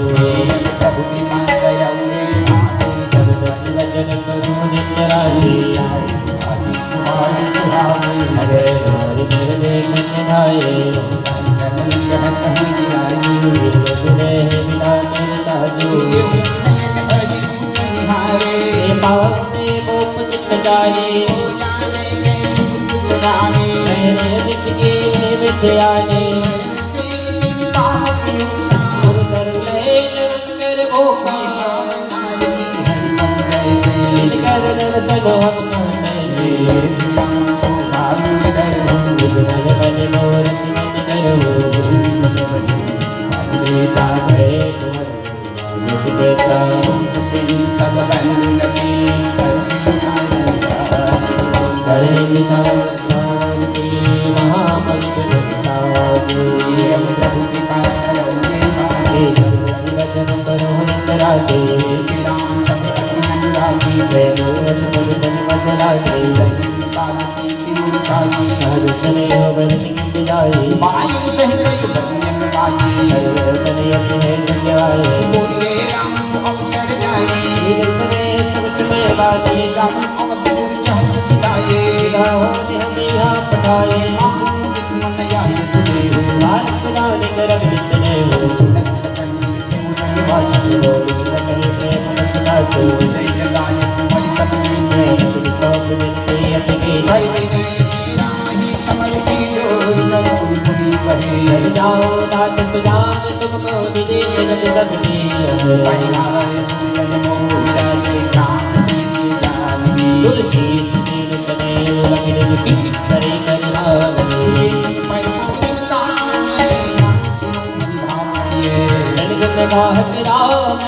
प्रभु कृपा करुणे वचन करो नित्य राही सुहाई सुहाई हरे हरि मेरे मन धाये मिला मेरे साधु पावन में गोप चित्त जाने मेरे नित्य के विद्याने गुरुतर ले कर गोपाल कर दर्शन हम करने मोरत मन करो बेटा गए बेटा करे विचार वचन करो राधे जाओ नाथ सुजान तुमको विदे जगत सकती तुलसी सुशील सने लगिन दुखी करे करिलावनी जनगत गाहक राम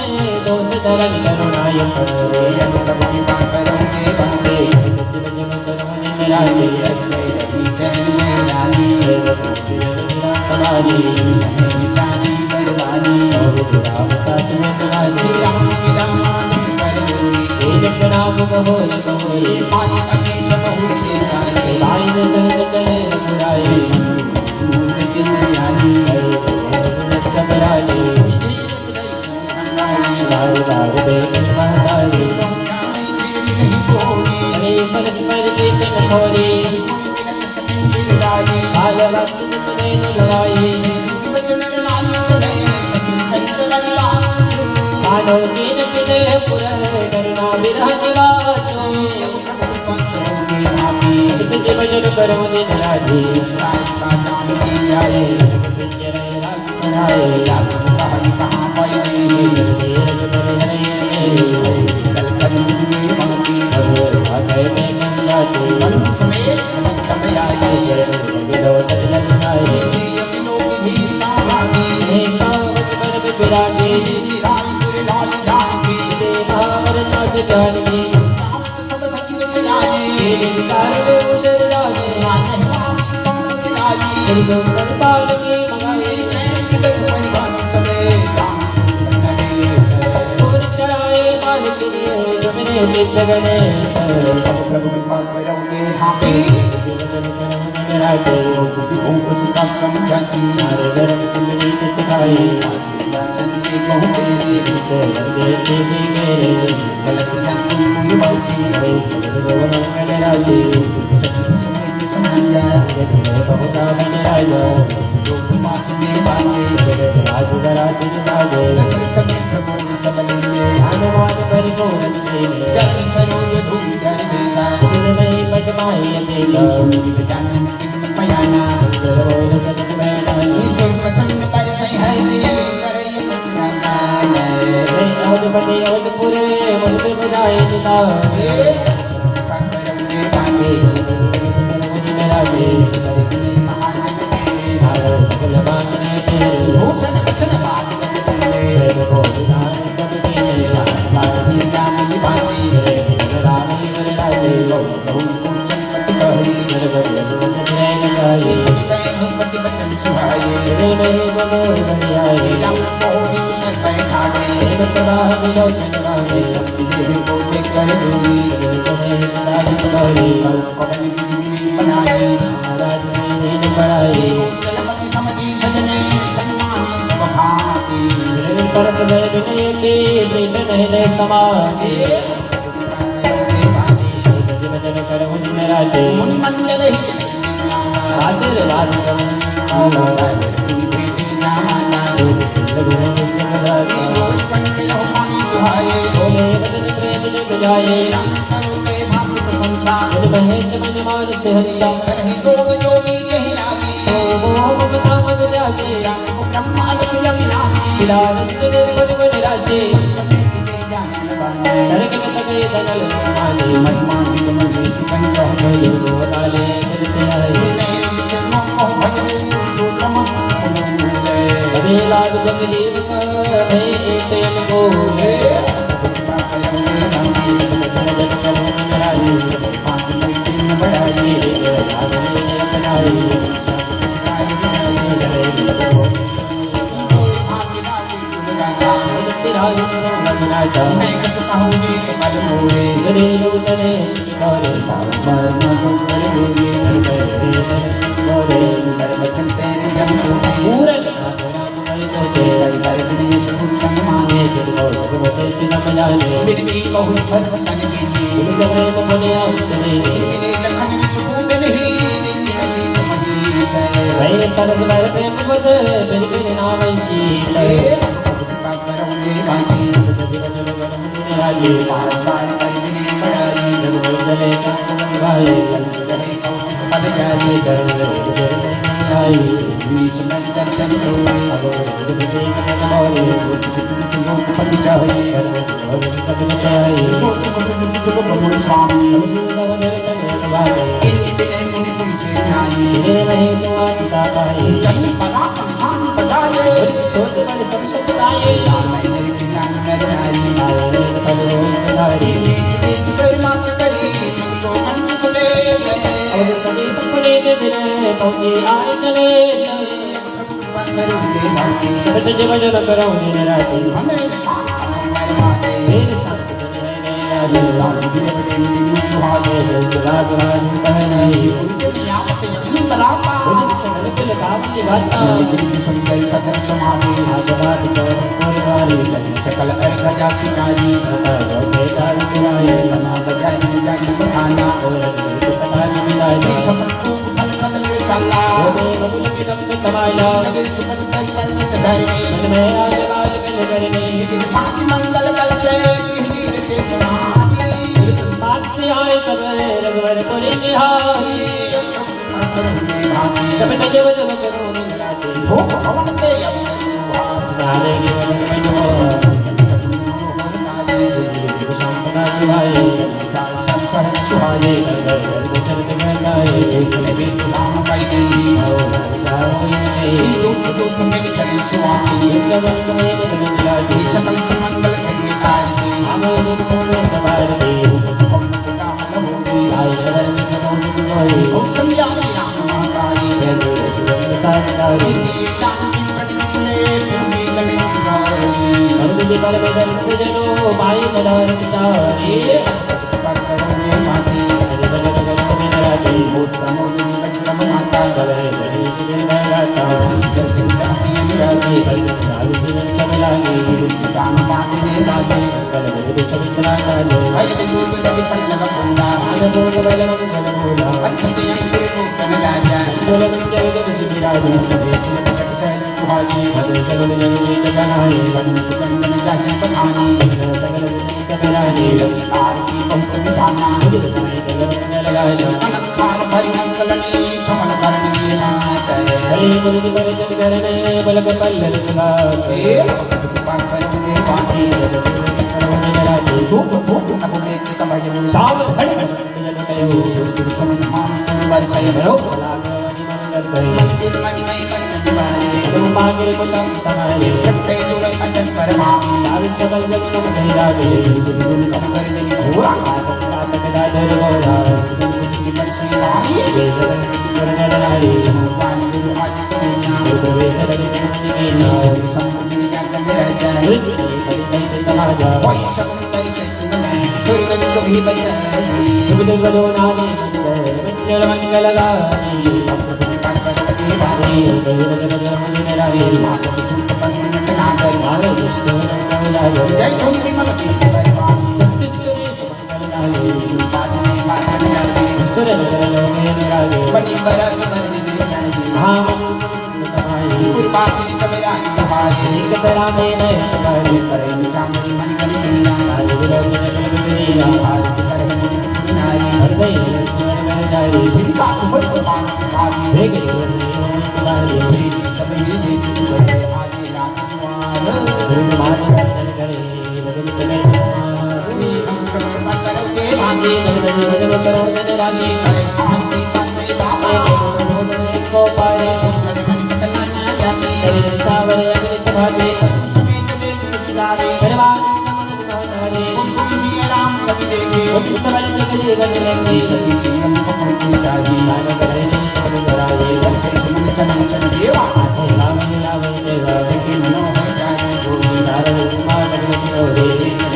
दोष धरन करुणाय करे प्रभु कृपा करोगे बंदे जन करुणे मेराजे समाधि निशानी बरवानी और राम शासन समाधि जग नाम कहोय कहोय पानी अशेष बहु चेताए लाइन संग चले पुराए चबराए लाल लाल बेगन महतारी अरे परस्पर बेचन खोरी काल वक्त तुमने लगाई कानो कीन किने पुरह करना विरह निवासो तुझे भजन करो दिन राधे कहाँ पाए प्रभु कृपा करोगे हाथे भूख सुख समझाती तरस जय विनय के प्रीत हृदय समाधि भजन करहु जिन राजे हाजिर राजगम बोले भजन प्रेम जग जाए महेश मन मान से हरिता ममता मद जागे शिलानंद निर्मल मन राशि नरक में लगे दनल माने ताले चलते आए अबे लाग जगदीव का है एक को नागर मारो विष्णु नमो जय धोनी विमल की भगवानी बात में बात लगे सुर नगर लोगे निरागे बनी बरस बरस जाए हाँ पूर्वासी सवेरा निभाए एक तरह में नए नगारे करे चांदी मन कर दिया आज विरोध में बिगड़िया आज करे मुझे नारी हृदय में जाए सिंहा सुबह को पास आगे भेगे निरागे सब ये देखी बड़े आगे राजकुमार गुरु मानो दर्शन करे भगवत चले करोगे आगे भगवत करो जन रागी करे आगे पाते बाबा को पाए सावर अग्नित भाजे समेत देख लारे दरबार नमन भारे तुलसी राम सभी देखे उत्तम जगले गजलेंगे सभी सिंह को कोई जागी मानो करे सब कराए वंशे सुमन चरण चरण देवा लावे लावे देवा देखे मनोहर जागे गोरी नारद कुमार जगत रे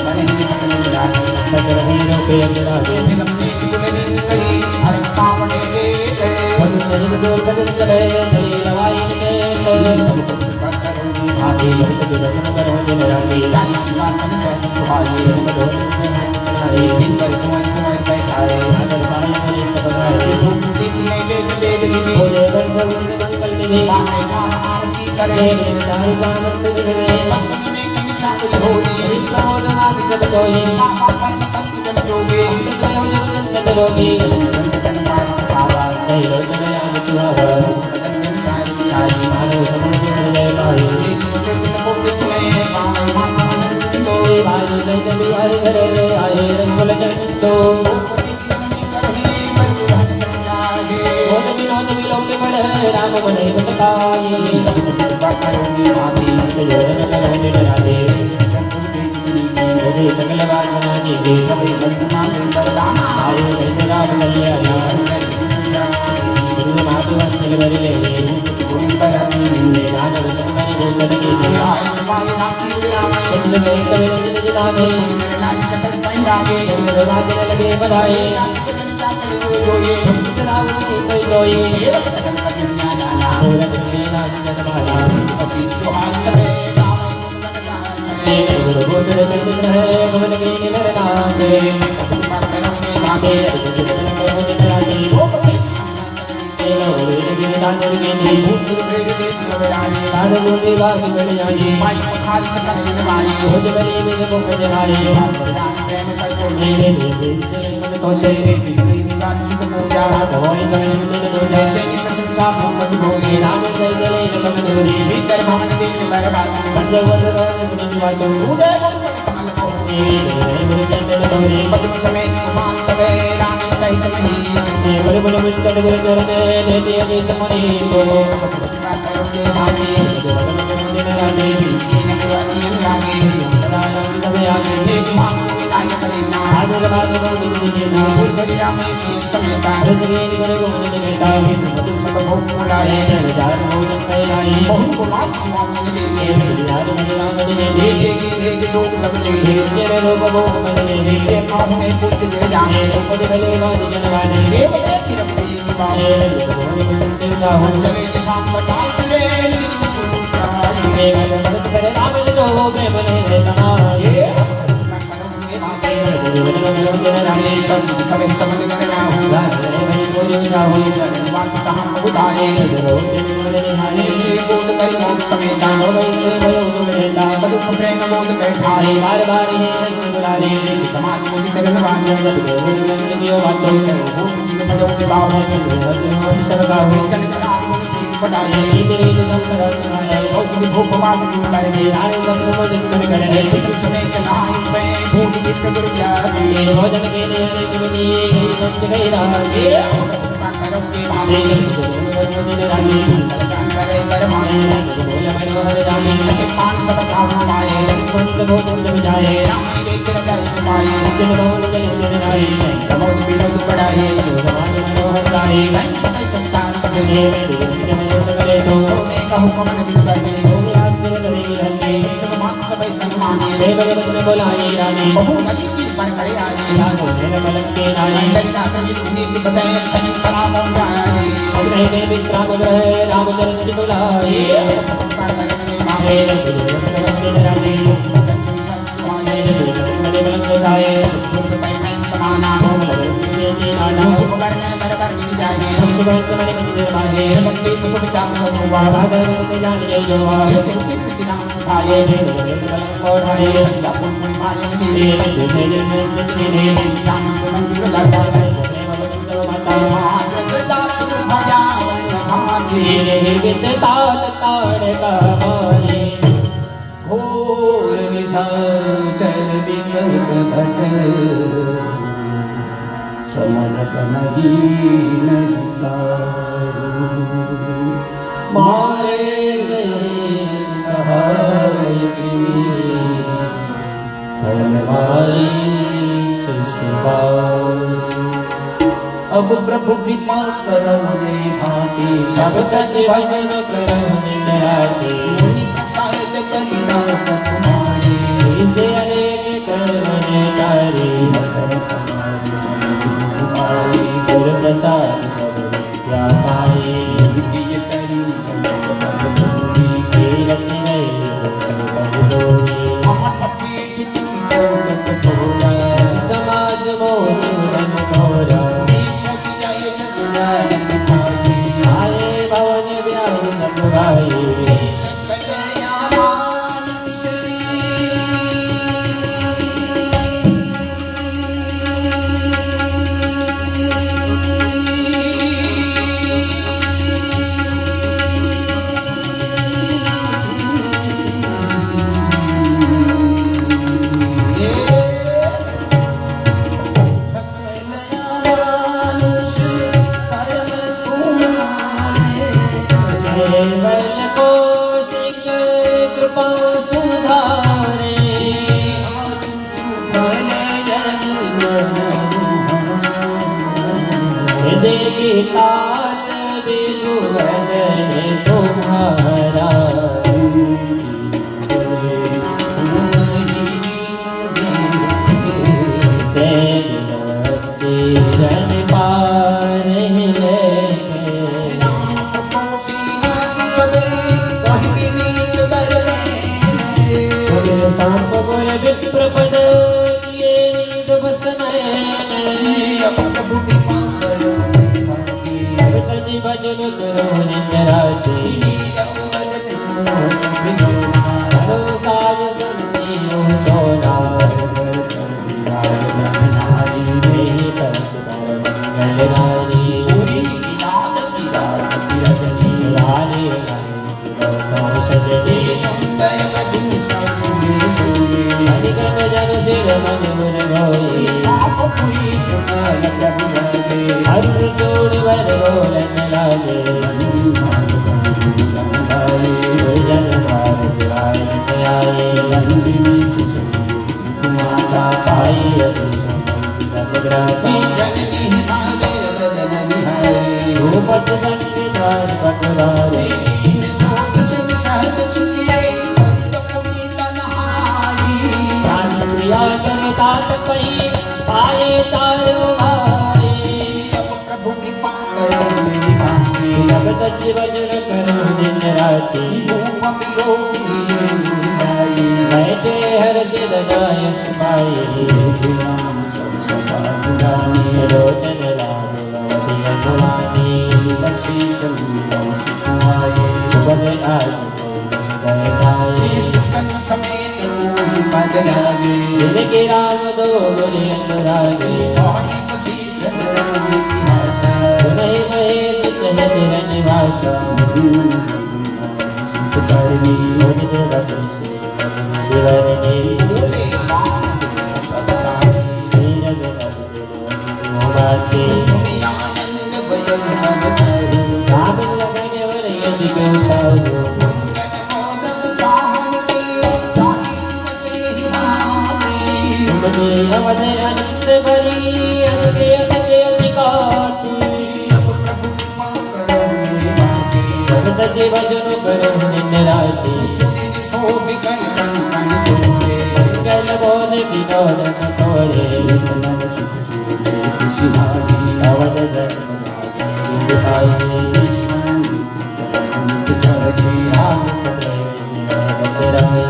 बने निकटन जागे नगर हीरो के अंदरागे निगमते निगमने निकरी हर कामने दे मन शरीर दूर बदल चले धरी रवाई ने आगे भक्त के दर्शन करो जन रागे जानी शिवा मन से सुहाए दिन भर कुंवर कुंवर बैठाए नागर साय हरि पदारे धूप दीप ने वेद वेद गिने बोले गंध मंगल निधि बाहे गान आरती करे दारू कामत दिवे भक्त ने कहीं शामिल होली प्रमोद माग जब कोई पापा पर भक्ति जन जोगे जगत रोगी तन पार पावा जय रोजन याद सुहावा बदन में सारी छाई मानो समुद्र में जय पाई ये चिंते चिंत को कितने पावे माता नंदो बाजू जय बिहारी घरे आए रंगुल चंदो ओद विनोद विलोक बड़े राम बने बताए जोरन करो दिन राधे ओदे सकल वासना जी आए जय राम कल्याण गुरु मातु वत्सल वरिले नानक सतमनि गोचर के कुंड में कवे निज जिनाने वादन लगे बधाई रावणी कोई कोई मूरत में नाच जगमाला गुरु गोचर चंद्र है भवन के निवर नामे माते समेत कुमार सवेरा सहित मही बड़े बड़े मित्र गुरु चरण देते आदेश मणि को करोगे भागी राधे लागे नारायण तबे आगे देव महापुरुष नायक लेना आदर भाग को दिना गुरु रामेशी समेता रुद्रे गुरु गोविंद बेटा मधु सब भोग मुराए चार भोजन कैलाई बहु को लाल सुहासन देने यार में राम ने ले देगी ले दे लोग सब ले तेरे रूप वो मैंने ये काम में पुत्र दे जाने पद भले बाज जनवाने देव देखी रखी बाबा चिंता हो चले शाम बताए सिरे देव मदद करे राम जो प्रेम ने समाये ये करोगे भागे जीवन में रामे सब सब समझ कर ना हूं राधे भाई बोलो जाओ ये जनवास कहां बुधाए ये बोध कर मोक्ष समेता मधु प्रेम बोध बैठाए बार बार ही रंग बुलाने समाज को करन वाले दियो बातों भजोगे बाबा सबका हो जन करारी को सीख पढ़ाए तेरे संकर सुनाए और भूख मार करके नारे सब समझ कर करे पुत्र समेत नाई में भूख चित्त गुरु जाए ये भोजन के लिए निकली गई सच गई रात ये करोगे भागे दिन रानी करे करमाए बोले मनोहर रानी के पान सब खाना पाए पंच भोजन जब जाए राम देख रखा पाए जन भवन जन राई प्रमोद विनोद बढ़ाए समाज मनोहर राई संसार कसे करे तो हुक्म नहीं करते राज्य करे हल्ले सम्माने देवल बचन बोलाए रानी बहु नदी की पर खड़े आए मेरे मलक के नाई ललिता संगीत नीति बताए सनी सलाम जाए अग्नि में विश्राम रहे रामचंद्र जी बुलाए घोर निशाचर विकल्प घट समन कनहीन मारे से सहाय हरवारी अब प्रभु कृपा करो रे भांति सब प्रति भजन करो निराते मुनि प्रसाद कविता तुम्हारे इसे अनेक करने तारे मकर तुम्हारी गुरु प्रसाद सब विद्या पाए विद्य करी कीरत नहीं आठ पीठ की टोला समाज मोहन घोरा आए भवन व्यास सब भाई भजन करो निराते साज सुनती हो सोना भजन करो दिन राति बैठे हर सिर दायस पाए लोचन राम भगवानी सुबह आज दिल के राम दो बोले अनुरागे सुनहि महेश चहत निवासा करनी उदित रस से दिवरनी नीरज मोहाचे राम लगन वर यदि क्यों छाओ अवध अनंत बली अनके अनके अधिकाती भगत के भजन करो दिन राति मंगल बोध विनोद न तोरे अवध धर्म चराई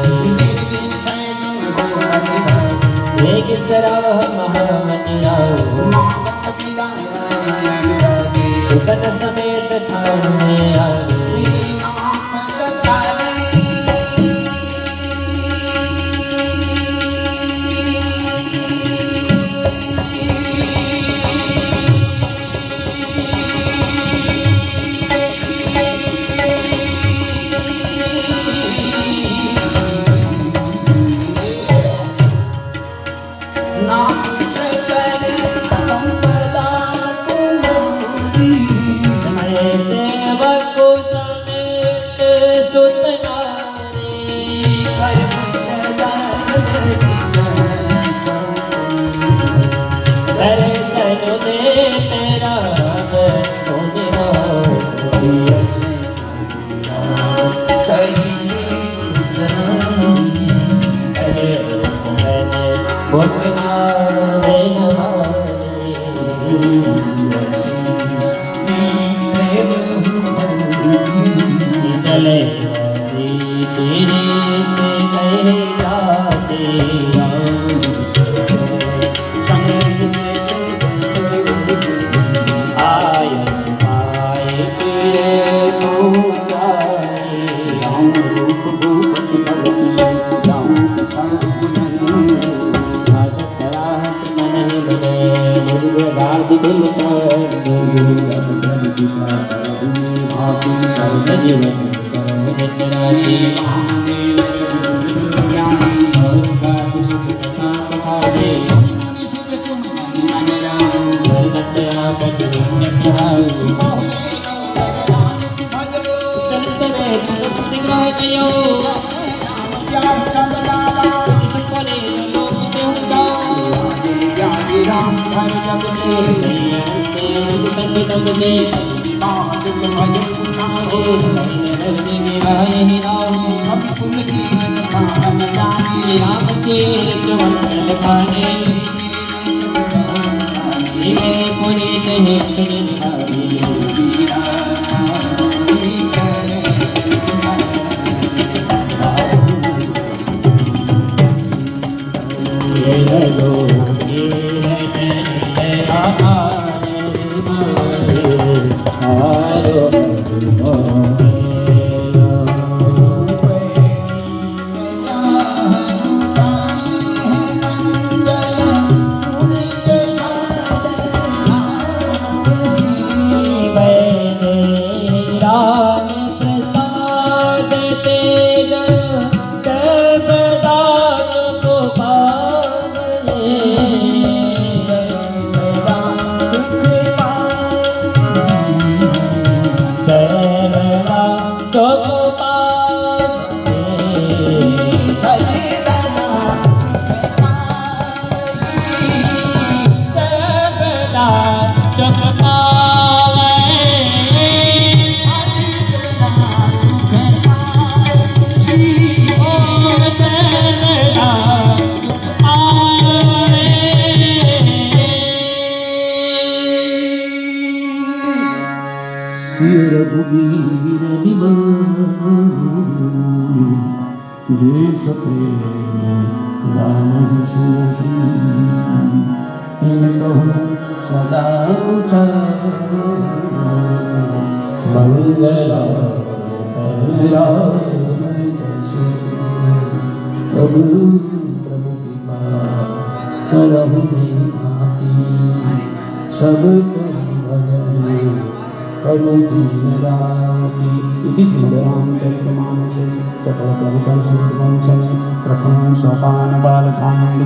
वेग सराह महामनिराओ सुखन समेत ठाण में आवे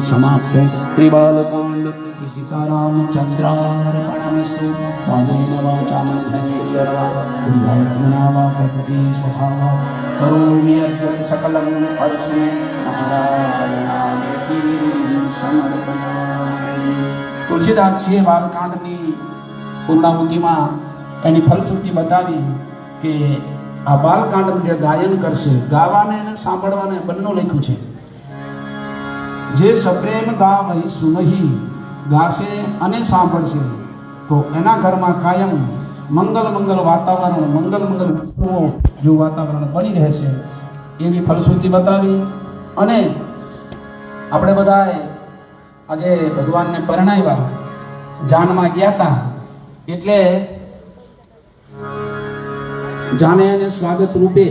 समाप्त श्री बालकांड श्री सीताराम चंद्रार्पणमस्तु कालेन वाचा मनसेन्द्रियर्वा वा प्रकृति स्वभाव करोमि यद्यत् सकलं परस्मै नारायणाय समर्पयामि। तुलसीदासજીએ બાલકાંડની પૂર્ણાહુતિમાં એની ફલશ્રુતિ બતાવી કે આ બાલકાંડનું જે ગાયન કરશે, ગાવાને અને સાંભળવાને બંને લખ્યું છે। જે સપ્રેમ ગાવઈ સુનહી ગાશે અને સાંભળશે તો એના ઘરમાં કાયમ મંગલ વાતાવરણ, મંગલ વસ્તુઓ જેવું વાતાવરણ બની રહેશે। એવી ફલશ્રુતિ બતાવી અને આપણે બધાએ આજે ભગવાનને પરણાવ્યા, જાનમાં ગયા હતા એટલે જાને એને સ્વાગત રૂપે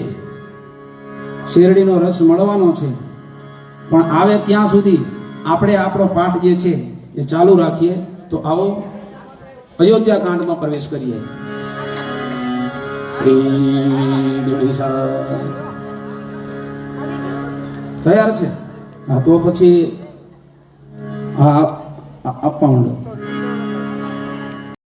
શેરડીનો રસ મળવાનો છે. પણ આવે ત્યાં સુધી આપણે આપણો પાઠ જે છે એ ચાલુ રાખીએ. તો આવો અયોધ્યા કાંડમાં પ્રવેશ કરીએ. તૈયાર છે? હા, તો પછી હા આપવા માંડો.